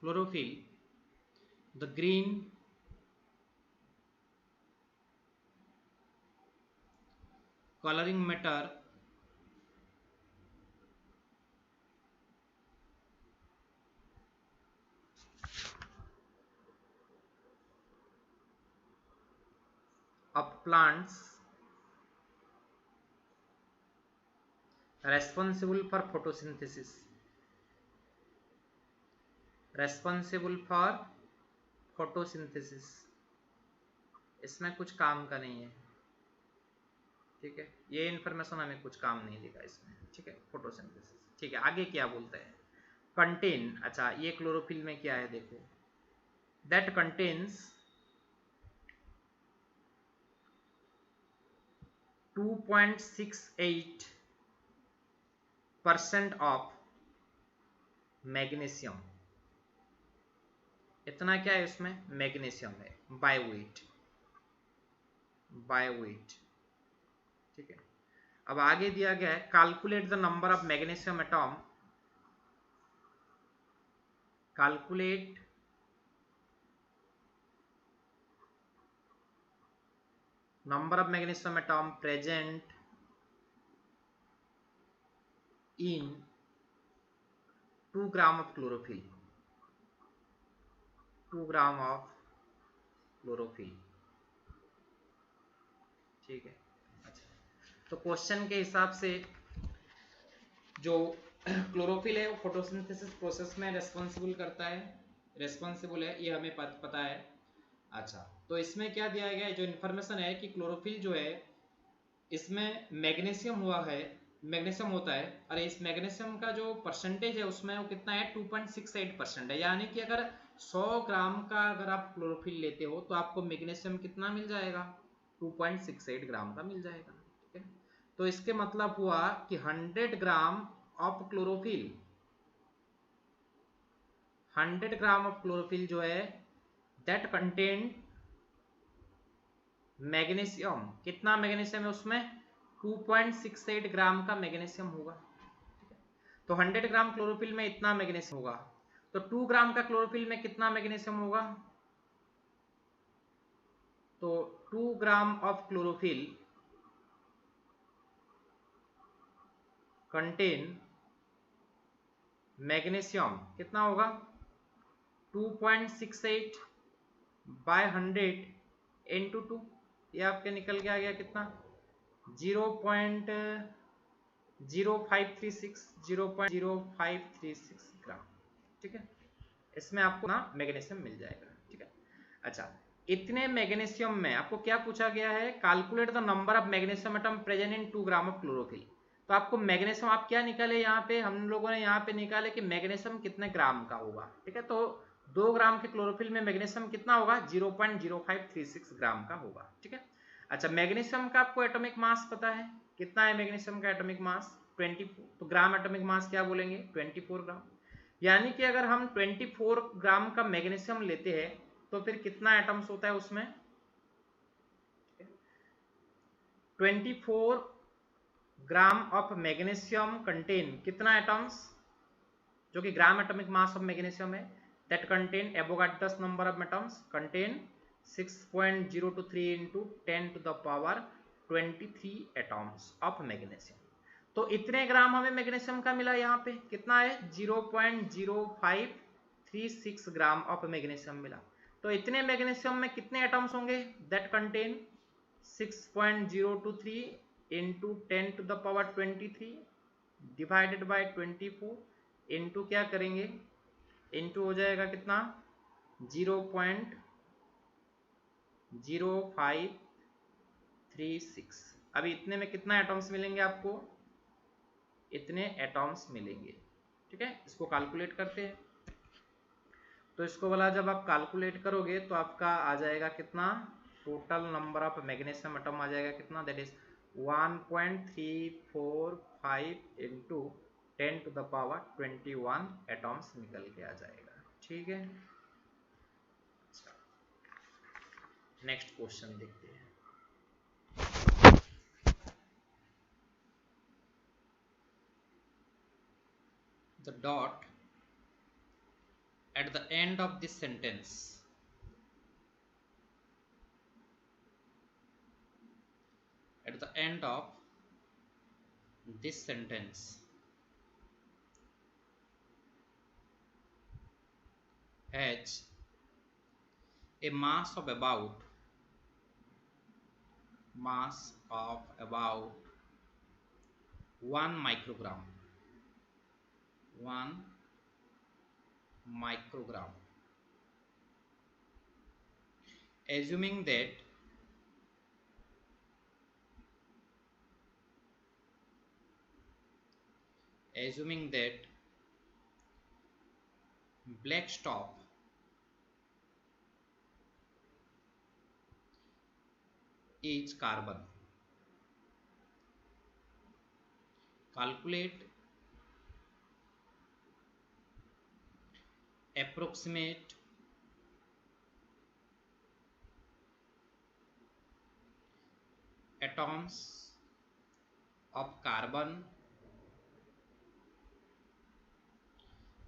chlorophyll, the green coloring matter of plants responsible for photosynthesis, responsible for photosynthesis, इसमें कुछ काम का नहीं है। ठीक है, ये इन्फॉर्मेशन हमें कुछ काम नहीं देगा इसमें। ठीक है, फोटोसिंथेसिस। ठीक है, आगे क्या बोलते हैं, कंटेन, अच्छा ये क्लोरोफिल में क्या है देखो, दैट कंटेन्स 2.68% ऑफ मैग्नीशियम, इतना क्या है इसमें, मैग्नीशियम है, बाय वेट, बाय वेट। ठीक है, अब आगे दिया गया है calculate the number of magnesium atom, calculate number of magnesium atom present in 2 gram of chlorophyll, 2 gram of chlorophyll। ठीक है, अच्छा, तो क्वेश्चन के हिसाब से जो क्लोरोफिल है वो फोटोसिंथेसिस प्रोसेस में रेस्पॉन्सिबल करता है, रेस्पॉन्सिबल है, ये हमें पता है। अच्छा, तो इसमें क्या दिया गया है, जो इन्फॉर्मेशन है कि क्लोरोफिल जो है इसमें मैग्नीशियम हुआ है, मैग्नीशियम होता है, और इस मैग्नीशियम का जो परसेंटेज है उसमें वो कितना है 2.68% है। यानी कि अगर 100 ग्राम का अगर आप क्लोरोफिल लेते हो तो आपको मैग्नीशियम कितना मिल जाएगा, 2.68 ग्राम का मिल जाएगा। ठीक है, तो इसके मतलब हुआ कि 100 gram of chlorophyll, 100 gram of chlorophyll जो है दैट कंटेन मैग्नीशियम, कितना मैग्नीशियम है उसमें, 2.68 ग्राम का मैग्नीशियम होगा। तो 100 ग्राम क्लोरोफिल में इतना मैग्नीशियम होगा, तो 2 ग्राम का क्लोरोफिल में कितना मैग्नीशियम होगा, तो 2 gram of chlorophyll contain magnesium कितना होगा, 2.68 बाय 100 इंटू 2, ये आपके निकल के आ गया कितना, 0.0536 ग्राम। ठीक है, इसमें आपको ना मैग्नीशियम मिल जाएगा। ठीक है, अच्छा, इतने मैग्नीशियम में आपको क्या पूछा गया है, calculate the number of magnesium atom present in 2 gram of chlorophyll. तो आपको मैग्नीशियम आप क्या निकाले, यहाँ पे हम लोगों ने यहाँ पे निकाले कि मैग्नीशियम कितने ग्राम का होगा। ठीक है, तो 2 ग्राम के क्लोरोफिल में मैग्नीशियम कितना होगा, 0.0536 ग्राम का होगा। ठीक है, अच्छा, मैग्नीशियम का आपको एटॉमिक मास पता है, कितना है मैग्नीशियम का एटॉमिक मास, 24। तो ग्राम एटॉमिक मास क्या बोलेंगे, 24 ग्राम। यानी कि अगर हम 24 ग्राम का मैग्नीशियम लेते हैं तो फिर कितना एटम्स होता है उसमें, 24 ग्राम ऑफ मैग्नीशियम कंटेन कितना एटम्स, जो कि gram atomic mass of magnesium है, that contain Avogadro's number of atoms contain 6.023 into 10 to the power 23 atoms of magnesium. तो इतने ग्राम हमें मैग्नीशियम का मिला, यहाँ पे कितना है 0.0536 ग्राम ऑफ मैग्नीशियम मिला। तो इतने मैग्नीशियम में कितने एटम्स होंगे, that contain 6.023 into 10 to the power 23 divided by 24 into क्या करेंगे, इंटू हो जाएगा कितना 0.0536। अभी इतने में कितना एटम्स मिलेंगे आपको, इतने एटम्स मिलेंगे। ठीक है, इसको कैलकुलेट करते हैं। तो इसको वाला जब आप कैलकुलेट करोगे तो आपका आ जाएगा कितना, total number of magnesium atom आ जाएगा कितना, that is 1.345 into 10 to the power 21 atoms निकल के आ जाएगा। ठीक है, नेक्स्ट क्वेश्चन देखते हैं। The dot at the end of this sentence at the end of this sentence has a mass of about 1 microgram, 1 microgram, assuming that black stop is carbon. Calculate approximate atoms of carbon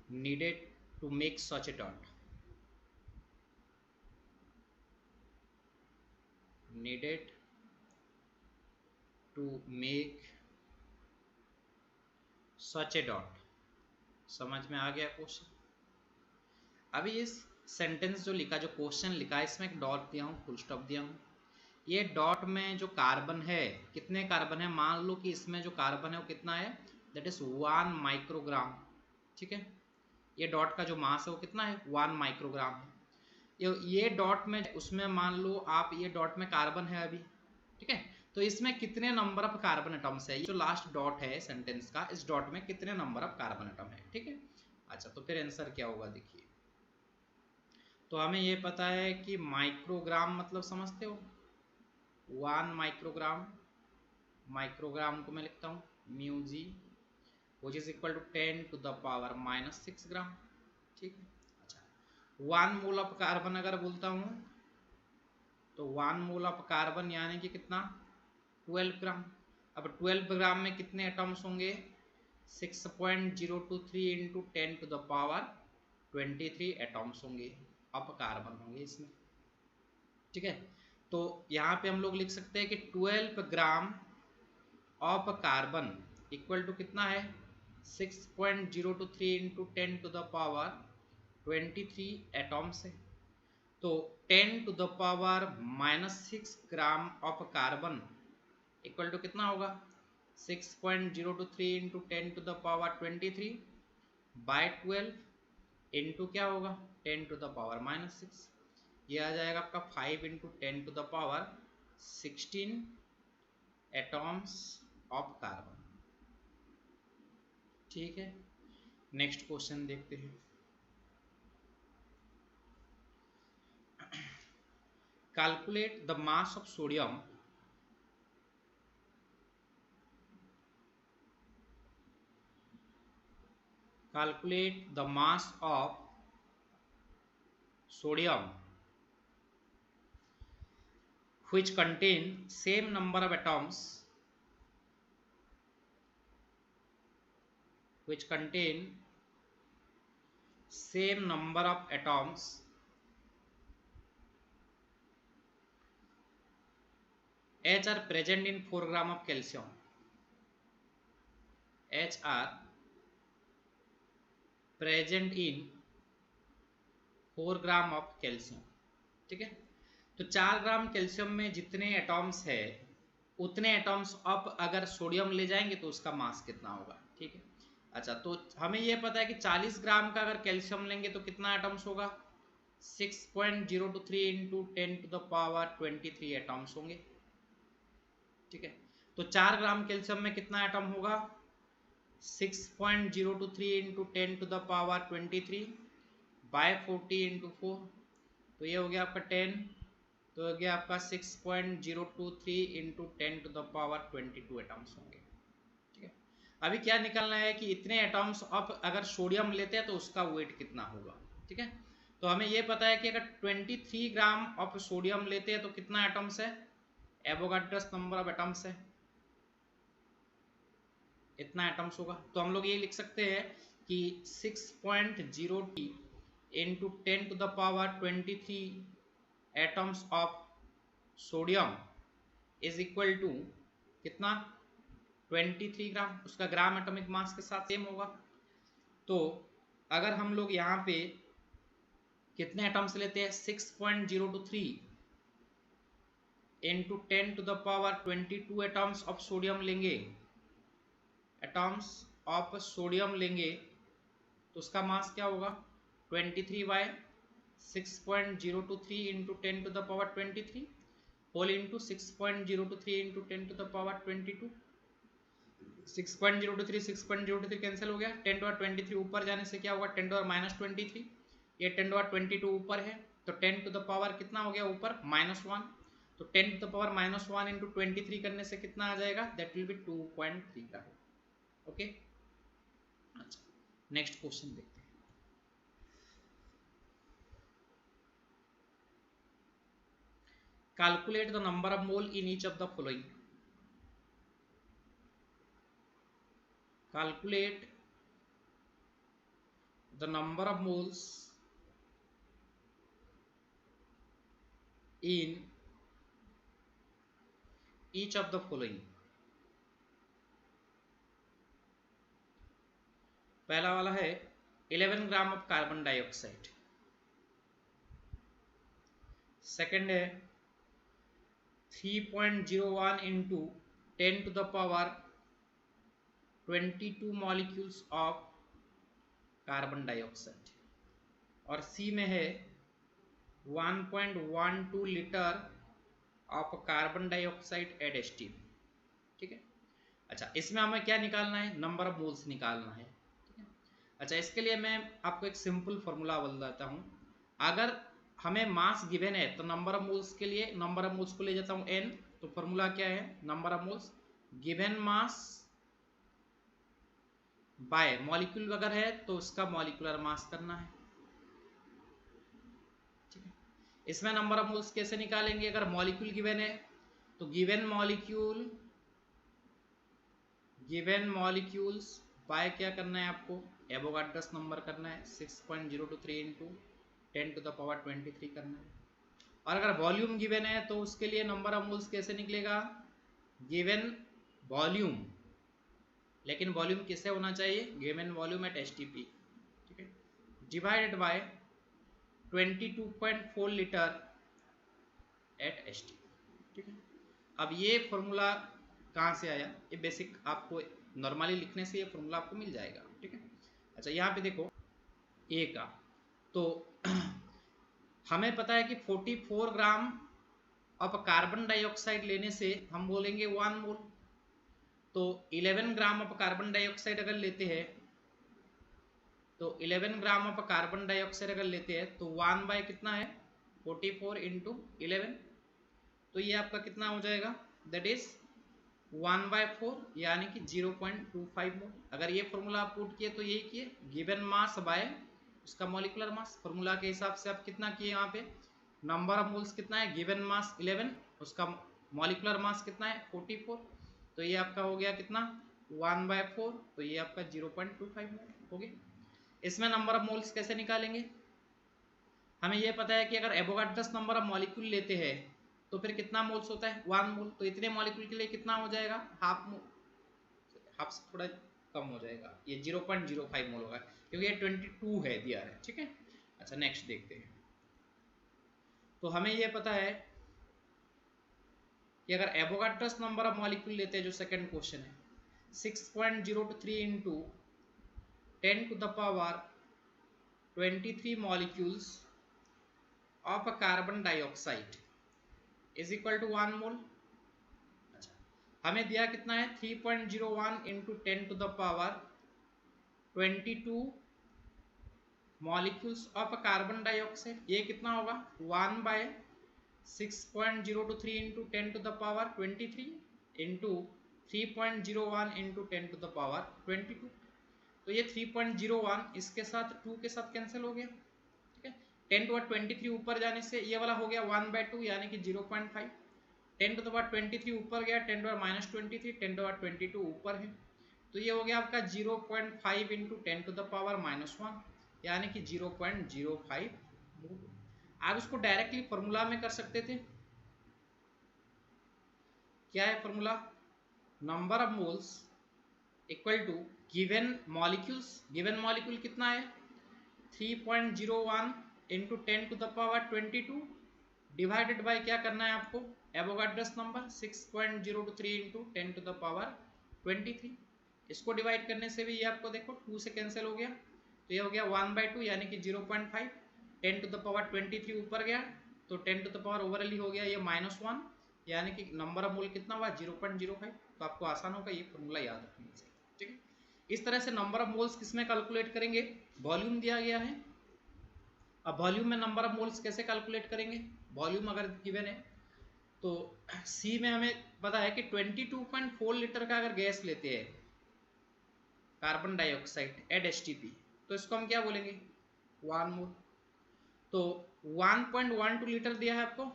needed to make such a dot. Needed to make such a dot. समझ में आ गया question. अभी इस sentence जो लिखा, जो question लिखा है, इसमें एक डॉट दिया हूँ, फुल स्टॉप दिया हूँ। ये डॉट में जो कार्बन है, कितने कार्बन है, मान लो कि इसमें जो कार्बन है वो कितना है, दैट इज 1 माइक्रोग्राम। ठीक है, ये डॉट का जो मास है वो कितना है, 1 माइक्रोग्राम है। ये डॉट में, उसमें मान लो आप, ये डॉट में कार्बन है अभी। ठीक है, तो इसमें कितने नंबर ऑफ कार्बन एटम्स है, ये जो लास्ट डॉट है सेंटेंस का, इस डॉट में कितने नंबर ऑफ कार्बन एटम है, ठीक है। अच्छा, तो फिर आंसर क्या होगा देखिए। तो हमें ये पता है कि माइक्रोग्राम मतलब समझते हो, 1 माइक्रोग्राम, माइक्रोग्राम को मैं लिखता हूँ mu g, which is equal to 10 to the power -6 gram, ठीक है। अच्छा, 1 मोल ऑफ कार्बन अगर बोलता हूँ तो 1 मोल ऑफ कार्बन यानी कि कितना, 12 ग्राम। अब 12 ग्राम में कितने एटम्स होंगे, 6.023 into 10 to the power 23 atoms होंगे, ऑफ कार्बन होंगे इसमें, ठीक है। तो यहाँ पे हम लोग लिख सकते हैं कि 12 gram of carbon equal to कितना है, 6.023 into 10 to the power 23 atoms है। तो 10 to the power -6 gram of carbon equal to कितना होगा, 6.023 into 10 to the power 23 by 12 into क्या होगा, 10 टू द पावर -6, ये आ जाएगा आपका 5 into 10 to the power 16 atoms of carbon, ठीक है। नेक्स्ट क्वेश्चन देखते हैं। Calculate the mass of sodium calculate the mass of sodium which contain same number of atoms which contain same number of atoms H are present in 4 gram of calcium, H are present in 4 gram of calcium, ठीक है। तो 4 ग्राम calcium में जितने atoms है उतने atoms of अगर sodium ले जाएंगे तो उसका मास कितना होगा, ठीक है। अच्छा, तो हमें यह पता है कि 40 ग्राम का अगर कैल्शियम लेंगे तो कितना एटॉम्स होगा, 6.023 into 10 to the power 23 atoms होंगे, ठीक है। तो 4 ग्राम कैल्शियम में कितना एटम होगा, 6.023 into 10 to the power 23 by 40 into 4, तो ये हो गया आपका 10, तो हो गया आपका 6.023 into 10 to the power 22 atoms होंगे, ठीक है। अभी क्या निकलना है कि इतने एटम्स ऑफ अगर सोडियम लेते हैं तो उसका वेट कितना होगा, ठीक है। तो हमें ये पता है कि अगर 23 ग्राम ऑफ सोडियम लेते हैं तो कितना एटम्स है, एवोगाड्रोस नंबर ऑफ एटम्स है, इतना एटम्स होगा। तो हम लोग ये लिख सकते हैं कि 6.0 into 10 to the power 23 atoms of sodium is equal to कितना, 23 ग्राम, उसका ग्राम एटॉमिक मास के साथ सेम होगा। तो अगर हम लोग यहाँ पे कितने एटम्स लेते हैं, 6.023 into 10 to the power 22 atoms of sodium लेंगे, एटम्स ऑफ सोडियम लेंगे तो उसका मास क्या होगा, 23 by 6.023 into 10 to the power 23 whole into 6.023 into 10 to the power 22, 6.023 cancel हो गया, 10 टू 23 ऊपर जाने से क्या होगा, 10 टू -23, ये 10 टू 22 ऊपर है तो 10 टू द पावर कितना हो गया ऊपर -1, तो 10 टू द पावर -1 इंटू 23 करने से कितना आ जाएगा, दैट विल बी 2.3 का, ओके। अच्छा, नेक्स्ट क्वेश्चन देखते हैं। Calculate the number of mole in each of the following, calculate the number of moles in each of the following. पहला वाला है 11 gram of carbon dioxide, second है 3.01 into 10 to the power 22 molecules of carbon dioxide, और C में है 1.12 litre of carbon dioxide at STP. ठीक है। अच्छा, इसमें हमें क्या निकालना है? नंबर ऑफ मोल्स निकालना है। ठीक है। अच्छा, इसके लिए मैं आपको एक सिंपल फॉर्मूला बताता हूँ। अगर हमें मास गिवन है तो नंबर ऑफ मोल्स के लिए नंबर ऑफ मोल्स को ले जाता हूँ n। तो फॉर्मूला क्या है? Number of moles given mass by molecule अगर है तो उसका मॉलिक्यूलर मास करना है। ठीक है। इसमें नंबर ऑफ मोल्स कैसे निकालेंगे? अगर मॉलिक्यूल गिवन है तो गिवन मॉलिक्यूल्स बाय क्या करना है आपको? एवोगाड्रोस नंबर करना है 6.023 इंटू 10⁻23 करना है। और अगर वॉल्यूम गिवन है तो उसके लिए नंबर ऑफ मोल्स कैसे निकलेगा? गिवन वॉल्यूम, लेकिन वॉल्यूम किससे होना चाहिए? Given volume at STP. ठीक है, divided by 22.4 litre eight STP. ठीक है। अब ये फॉर्मूला कहाँ से आया? ये बेसिक आपको नॉर्मली लिखने से ये फॉर्मूला आपको मिल जाएगा। ठीक है। अच्छा, यहाँ पे देखो ए का, तो हमें पता है कि 44 ग्राम ऑफ कार्बन डाइऑक्साइड लेने से हम बोलेंगे 1 मोल। तो 11 ग्राम ऑफ कार्बन डाइऑक्साइड अगर लेते हैं तो 11 ग्राम ऑफ कार्बन डाइऑक्साइड अगर लेते हैं तो 1 बाय कितना है? 44 इंटू 11। तो ये आपका कितना हो जाएगा? दैट इज 1/4 यानी कि 0.25 मोल। अगर ये फॉर्मूला आप पुट किए तो यही किए, गिवन मास बाय उसका मॉलिक्यूलर मास। फॉर्मूला के हिसाब से आप कितना किए? यहाँ पे नंबर ऑफ मोल्स कितना है? गिवन मास 11, उसका मॉलिक्यूलर मास कितना है? 44। तो ये आपका हो गया कितना? 1/4। तो ये आपका 0.25 मोल हो गया। इसमें नंबर ऑफ मोल्स कैसे निकालेंगे? हमें यह पता है कि अगर एवोगाड्रोस नंबर ऑफ मॉलिक्यूल लेते हैं तो फिर कितना मोल्स होता है? 1 मोल। तो इतने मॉलिक्यूल के लिए कितना हो जाएगा? हाफ मोल, हाफ से थोड़ा कम हो जाएगा, ये 0.05 मोल होगा क्योंकि ये 22 है दिया है। ठीक है। अच्छा, नेक्स्ट देखते हैं। तो हमें यह पता है कि अगर एवोगाड्रोस नंबर ऑफ मॉलिक्यूल लेते हैं, जो सेकंड क्वेश्चन है, 6.023 into 10⁻23 molecules of a carbon dioxide is equal to 1 mole. अच्छा, हमें दिया कितना है? 3.01 into 10⁻22 molecules of a carbon dioxide. ये कितना होगा? 1/6.023 इंटू 10⁻23 इंटू 3.01 इंटू 10⁻22। तो ये 3.01 इसके साथ 2 के साथ कैंसिल हो गया। ठीक है। 10⁻23 ऊपर जाने से ये वाला हो गया 1/2 यानी कि 0.5। 10⁻23 ऊपर गया 10⁻−23, 10⁻22 ऊपर है तो ये हो गया आपका 0.5 इंटू 10⁻−1 यानी कि 0.05 मोल। आप इसको डायरेक्टली फॉर्मूला में कर सकते थे। क्या है formula? Number of moles equal to given molecules. Given molecule कितना है? 3.01 इंटू 10⁻22 डिवाइडेड बाय क्या करना है आपको? Avogadro's number 6.023 into 10⁻23। इसको डिवाइड करने से भी ये आपको देखो 2 से कैंसिल हो गया तो ये हो गया 1/2 यानी कि 0.5। 10⁻23 ऊपर गया तो 10 ओवरली हो गया ये -1 यानी कि नंबर ऑफ मोल कितना हुआ? 0.05। तो आपको आसान होगा ये फॉर्मूला याद रखने से। ठीक है। इस तरह से नंबर ऑफ मोल्स किसमें कैलकुलेट करेंगे? वॉल्यूम दिया गया है। अब वॉल्यूम में नंबर ऑफ मोल्स कैसे कैलकुलेट करेंगे? वॉल्यूम अगर गिवन है तो सी में हमें पता है कि 22.4 लीटर का अगर गैस लेते हैं कार्बन डाइऑक्साइड एट एसटीपी तो इसको हम क्या बोलेंगे? 1 मोल। तो 1.12 लीटर दिया है आपको,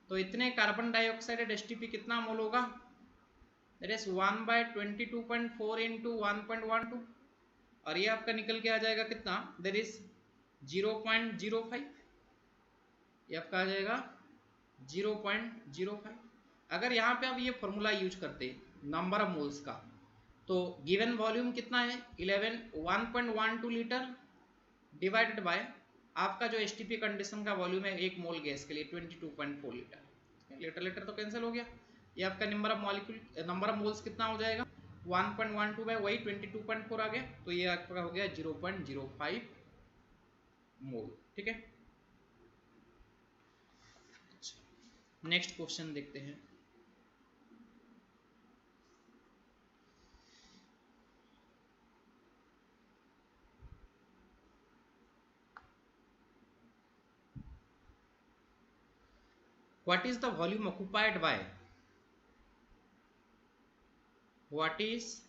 तो इतने कार्बन डाइऑक्साइड एट एसटीपी कितना मोल होगा? दैट इज 1/22.4 इंटू 1.12 और ये आपका निकल के आ जाएगा कितना? That is 0.05। ये आपका आ जाएगा 0.05। अगर यहाँ पे आप ये फॉर्मूला यूज करते नंबर ऑफ मोल्स का तो गिवन वॉल्यूम कितना है? 1.12 लीटर डिवाइडेड बाय आपका जो एसटीपी कंडीशन का वॉल्यूम है 1 मोल गैस के लिए 22.4 लीटर। लीटर लीटर तो कैंसिल हो गया। ये आपका number of molecule number of moles कितना हो जाएगा? 1.12 बाय वही 22.4 आ गया तो ये आपका हो गया 0.05 मोल। ठीक है। नेक्स्ट क्वेश्चन देखते हैं। What is the volume occupied by? What is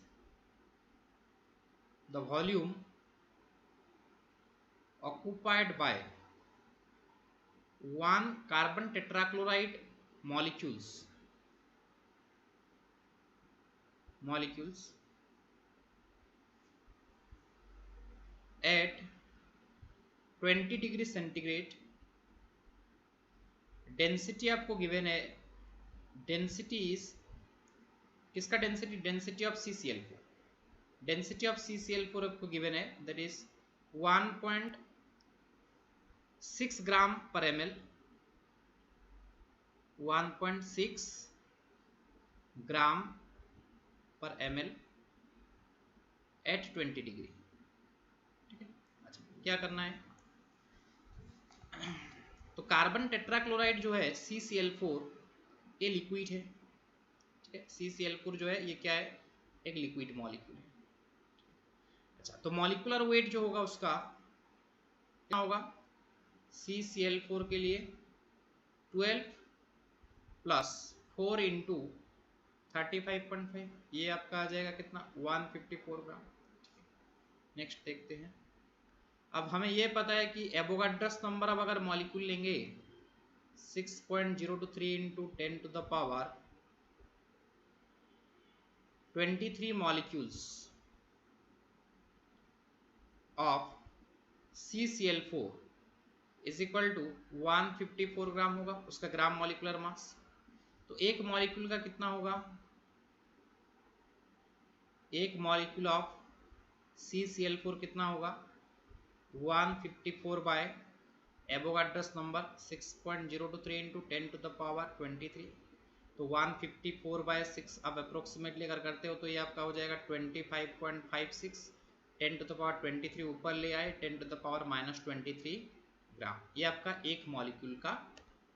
the volume occupied by one carbon tetrachloride molecules at 20 degree centigrade? Density आपको गिवन है, डेंसिटी इज किसका density? Density of CCl4। Density of CCl4 आपको given है, that is 1.6 ग्राम पर ml, 1.6 ग्राम पर ml eight 20 degree. ठीक है, अच्छा क्या करना है? तो कार्बन टेट्राक्लोराइड जो है CCl4 ये लिक्विड है। ठीक है, CCl4 जो है ये क्या है? एक लिक्विड मॉलिक्यूल है। अच्छा, तो मॉलिक्यूलर वेट जो होगा उसका क्या होगा? CCl4 के लिए 12 प्लस 4 इंटू 35.5, ये आपका आ जाएगा कितना? 154 ग्राम। नेक्स्ट देखते हैं। अब हमें ये पता है कि एवोगाड्रस नंबर, अब अगर मॉलिक्यूल लेंगे 6.023 into 10 to the power 23 molecules of CCl4 is equal to 154 gram होगा उसका ग्राम मॉलिक्यूलर मास। तो एक मॉलिक्यूल का कितना होगा? एक मॉलिक्यूल ऑफ CCl4 कितना होगा? 154 by Avogadro's number 6.023 into 10 to the power 23, तो 154 बाय 6 अब अप्रोक्सीमेटली अगर करते हो तो ये आपका हो जाएगा 25.56, 10 टू द पावर 23 ऊपर ले आए, 10 टू द पावर -23 ग्राम। ये आपका एक मॉलिक्यूल का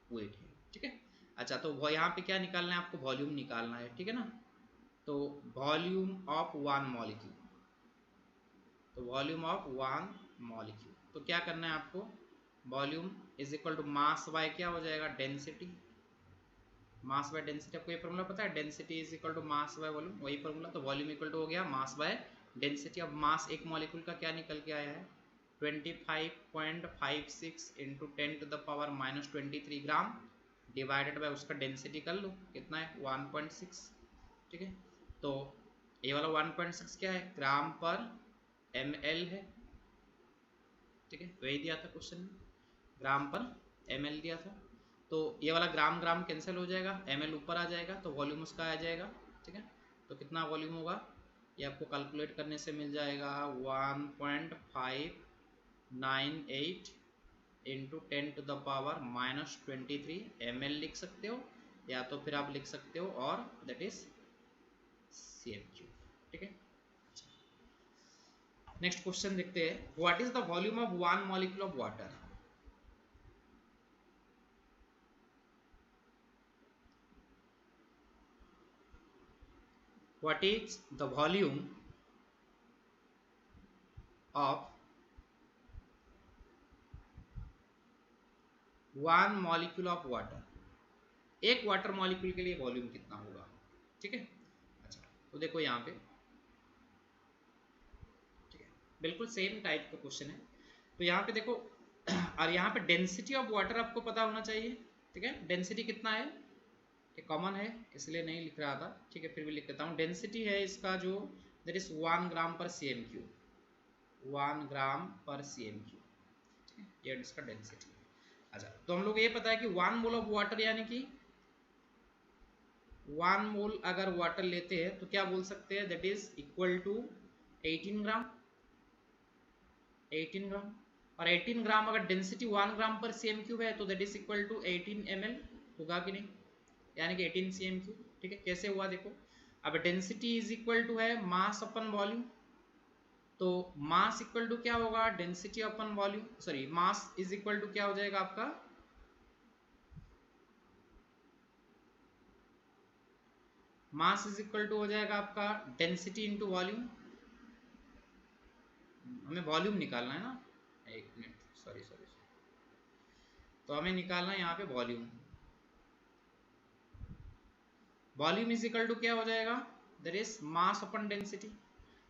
वेट है। ठीक है, अच्छा तो वो यहाँ पे क्या निकालना है? आपको वॉल्यूम निकालना है। ठीक है ना, तो वॉल्यूम ऑफ वन मॉलिक्यूल, तो वॉल्यूम ऑफ वन मॉलिक्यूल, तो क्या करना है आपको? Volume is equal to mass by क्या हो जाएगा? डेंसिटी। मास बाय डेंसिटी, आपको ये फॉर्मूला पता है? Density is equal to mass by volume, वही फॉर्मूला। तो वॉल्यूम इक्वल टू हो गया मास बाय डेंसिटी। अब मास एक मॉलिक्यूल का क्या निकल के आया है? 25.56 into 10 to the power -23 gram divided by उसका डेंसिटी कर लो, कितना है? 1.6। ठीक है, तो ये वाला 1.6 क्या है? ग्राम पर ml है। ठीक है, वही दिया था क्वेश्चन में, ग्राम पर ml दिया था। तो ये वाला ग्राम ग्राम कैंसिल हो जाएगा, ml ऊपर आ जाएगा, तो वॉल्यूम उसका आ जाएगा। ठीक है, तो कितना वॉल्यूम होगा? ये आपको कैलकुलेट करने से मिल जाएगा 1.598 into 10 to the power -23 ml लिख सकते हो, या तो फिर आप लिख सकते हो और दैट इज CM3। ठीक है, नेक्स्ट क्वेश्चन देखते हैं। What is the volume of one molecule of water? What is the volume of one molecule of water? एक वाटर मॉलिक्यूल के लिए वॉल्यूम कितना होगा? ठीक है, अच्छा तो देखो यहाँ पे, ठीक है, बिल्कुल सेम टाइप का क्वेश्चन है। तो यहाँ पे देखो, और यहाँ पे डेंसिटी ऑफ वाटर आपको पता होना चाहिए। ठीक है, डेंसिटी कितना है? ये कॉमन है इसलिए नहीं लिख रहा था। ठीक है, फिर भी लिख देता हूँ। डेंसिटी है इसका जो, दैट इज 1 ग्राम पर CM3, 1 ग्राम पर CM3। ठीक है, ये इसका डेंसिटी है। अच्छा, तो हम लोग ये पता है कि 1 मोल ऑफ वाटर, यानी कि 1 मोल अगर वाटर लेते हैं तो क्या बोल सकते हैं? दैट इज इक्वल टू 18 ग्राम, 18 ग्राम। और 18 ग्राम अगर डेंसिटी 1 ग्राम पर CM3 है तो that is equal to 18 ml होगा कि नहीं? यानी कि 18 CM3। ठीक है, कैसे हुआ देखो। अब डेंसिटी इज इक्वल टू है मास अपन वॉल्यूम, तो मास इक्वल टू क्या होगा? Density upon volume, sorry mass is equal to क्या हो जाएगा आपका? मास इज इक्वल टू हो जाएगा आपका डेंसिटी इंटू वॉल्यूम। हमें वॉल्यूम निकालना है ना, एक मिनट, सॉरी सॉरी, तो हमें निकालना है यहाँ पे volume. Volume is equal to क्या हो जाएगा, that is mass upon density.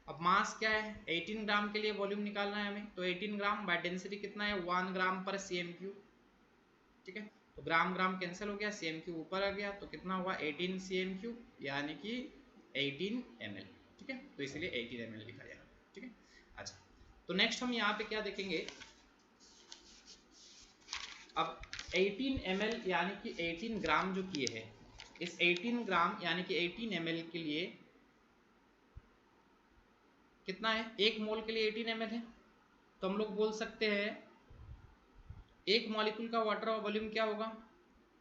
अब मास क्या है, 18 ग्राम के लिए वॉल्यूम निकालना है हमें, तो 18 ग्राम बाय डेंसिटी कितना है 1 ग्राम पर सीएम क्यूब। ठीक है, तो ग्राम ग्राम कैंसिल हो गया, सीएम क्यूब ऊपर आ गया, तो कितना हुआ 18 सीएम क्यूब यानी कि 18 ml। ठीक है, तो इसलिए 18 ml लिखा जाएगा। ठीक है, अच्छा, तो नेक्स्ट हम यहाँ पे क्या देखेंगे, अब 18 ml यानी कि 18 ग्राम जो किए हैं, इस 18 ग्राम यानी कि 18 ml के लिए कितना है, एक मोल के लिए 18 ml है, तो हम लोग बोल सकते हैं एक मॉलिक्यूल का वाटर वॉल्यूम क्या होगा।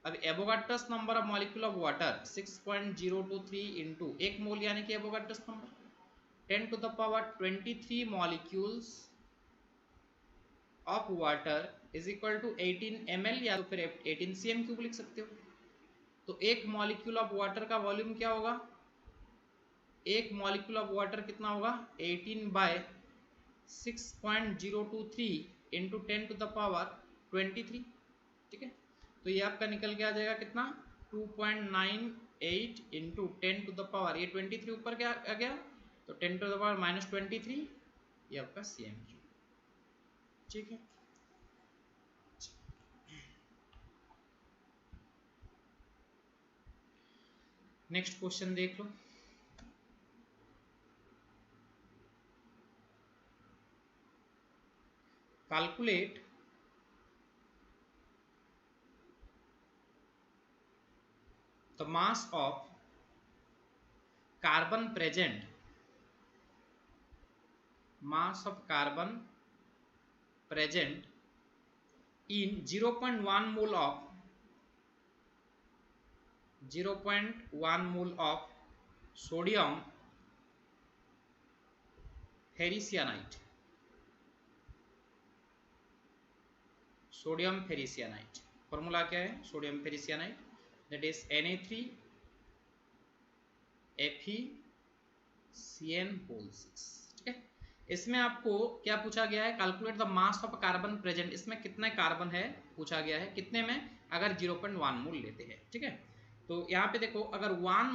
अब Avogadro's number of molecule of water 6.023 into एक मोल यानी कि Avogadro's number 10 to the power 23 molecules of water is equal to 18 ml या तो फिर 18 cm क्यूब लिख सकते हो। तो एक मॉलिक्यूल ऑफ वाटर का वॉल्यूम क्या होगा, एक मॉलिक्यूल ऑफ वाटर कितना होगा 18 by 6.023 into 10 to the power 23। ठीक है, तो ये आपका निकल के आ जाएगा कितना 2.98 इंटू 10 टू द पावर, ये 23 ऊपर क्या आ गया, तो 10 टू द पावर -23, ये आपका सीएम क्यूब। ठीक है, नेक्स्ट क्वेश्चन देख लो। Calculate the mass of carbon present, mass of carbon present in 0.1 mole of 0.1 mole of sodium ferricyanide, sodium ferricyanide. Formula क्या है, सोडियम फेरिसियानाइट दैट इज Na3FeCN6। ठीक है, इसमें आपको क्या पूछा गया है, calculate the mass of carbon present, इसमें कितने कार्बन है पूछा गया है, कितने में, अगर 0.1 मोल लेते हैं। ठीक है, तो यहाँ पे देखो अगर 1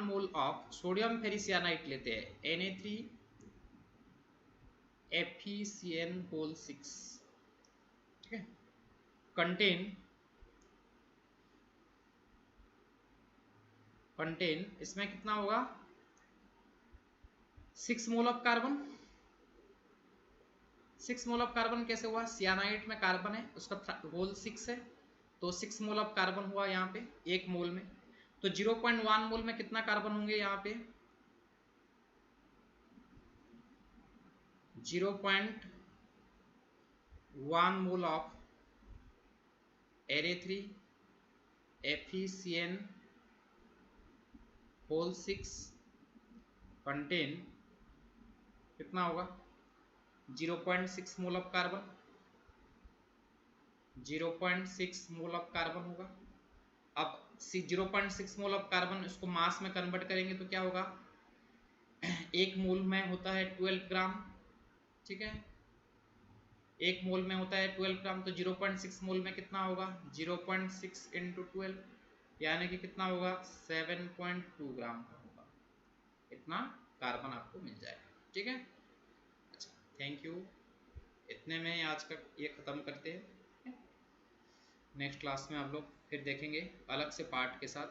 मोल ऑफ सोडियम फेरिसियानाइट लेते हैं Na3FeCN6। ठीक है, कंटेन इसमें कितना होगा 6 mole of carbon. 6 mole of carbon कैसे हुआ, सियानाइड में कार्बन है उसका होल 6 है, तो 6 मोल ऑफ कार्बन हुआ यहाँ पे एक मोल में। तो 0.1 मोल में कितना कार्बन होंगे यहाँ पे 0.1 मोल ऑफ Na3FeCN6 कंटेन कितना होगा 0.6 mole of carbon, 0.6 mole of carbon होगा। अब 0.6 मोल ऑफ कार्बन इसको मास में कन्वर्ट करेंगे तो क्या होगा, एक मोल में होता है 12 ग्राम। ठीक है, एक मोल में होता है 12 ग्राम, तो 0.6 मोल में कितना होगा 0.6 इंटू 12 यानी कि कितना होगा 7.2 ग्राम का होगा, इतना कार्बन आपको मिल जाएगा। ठीक है, अच्छा, थैंक यू, इतने में आज का ये ख़त्म करते हैं। नेक्स्ट क्लास में आप लोग फिर देखेंगे अलग से पार्ट के साथ।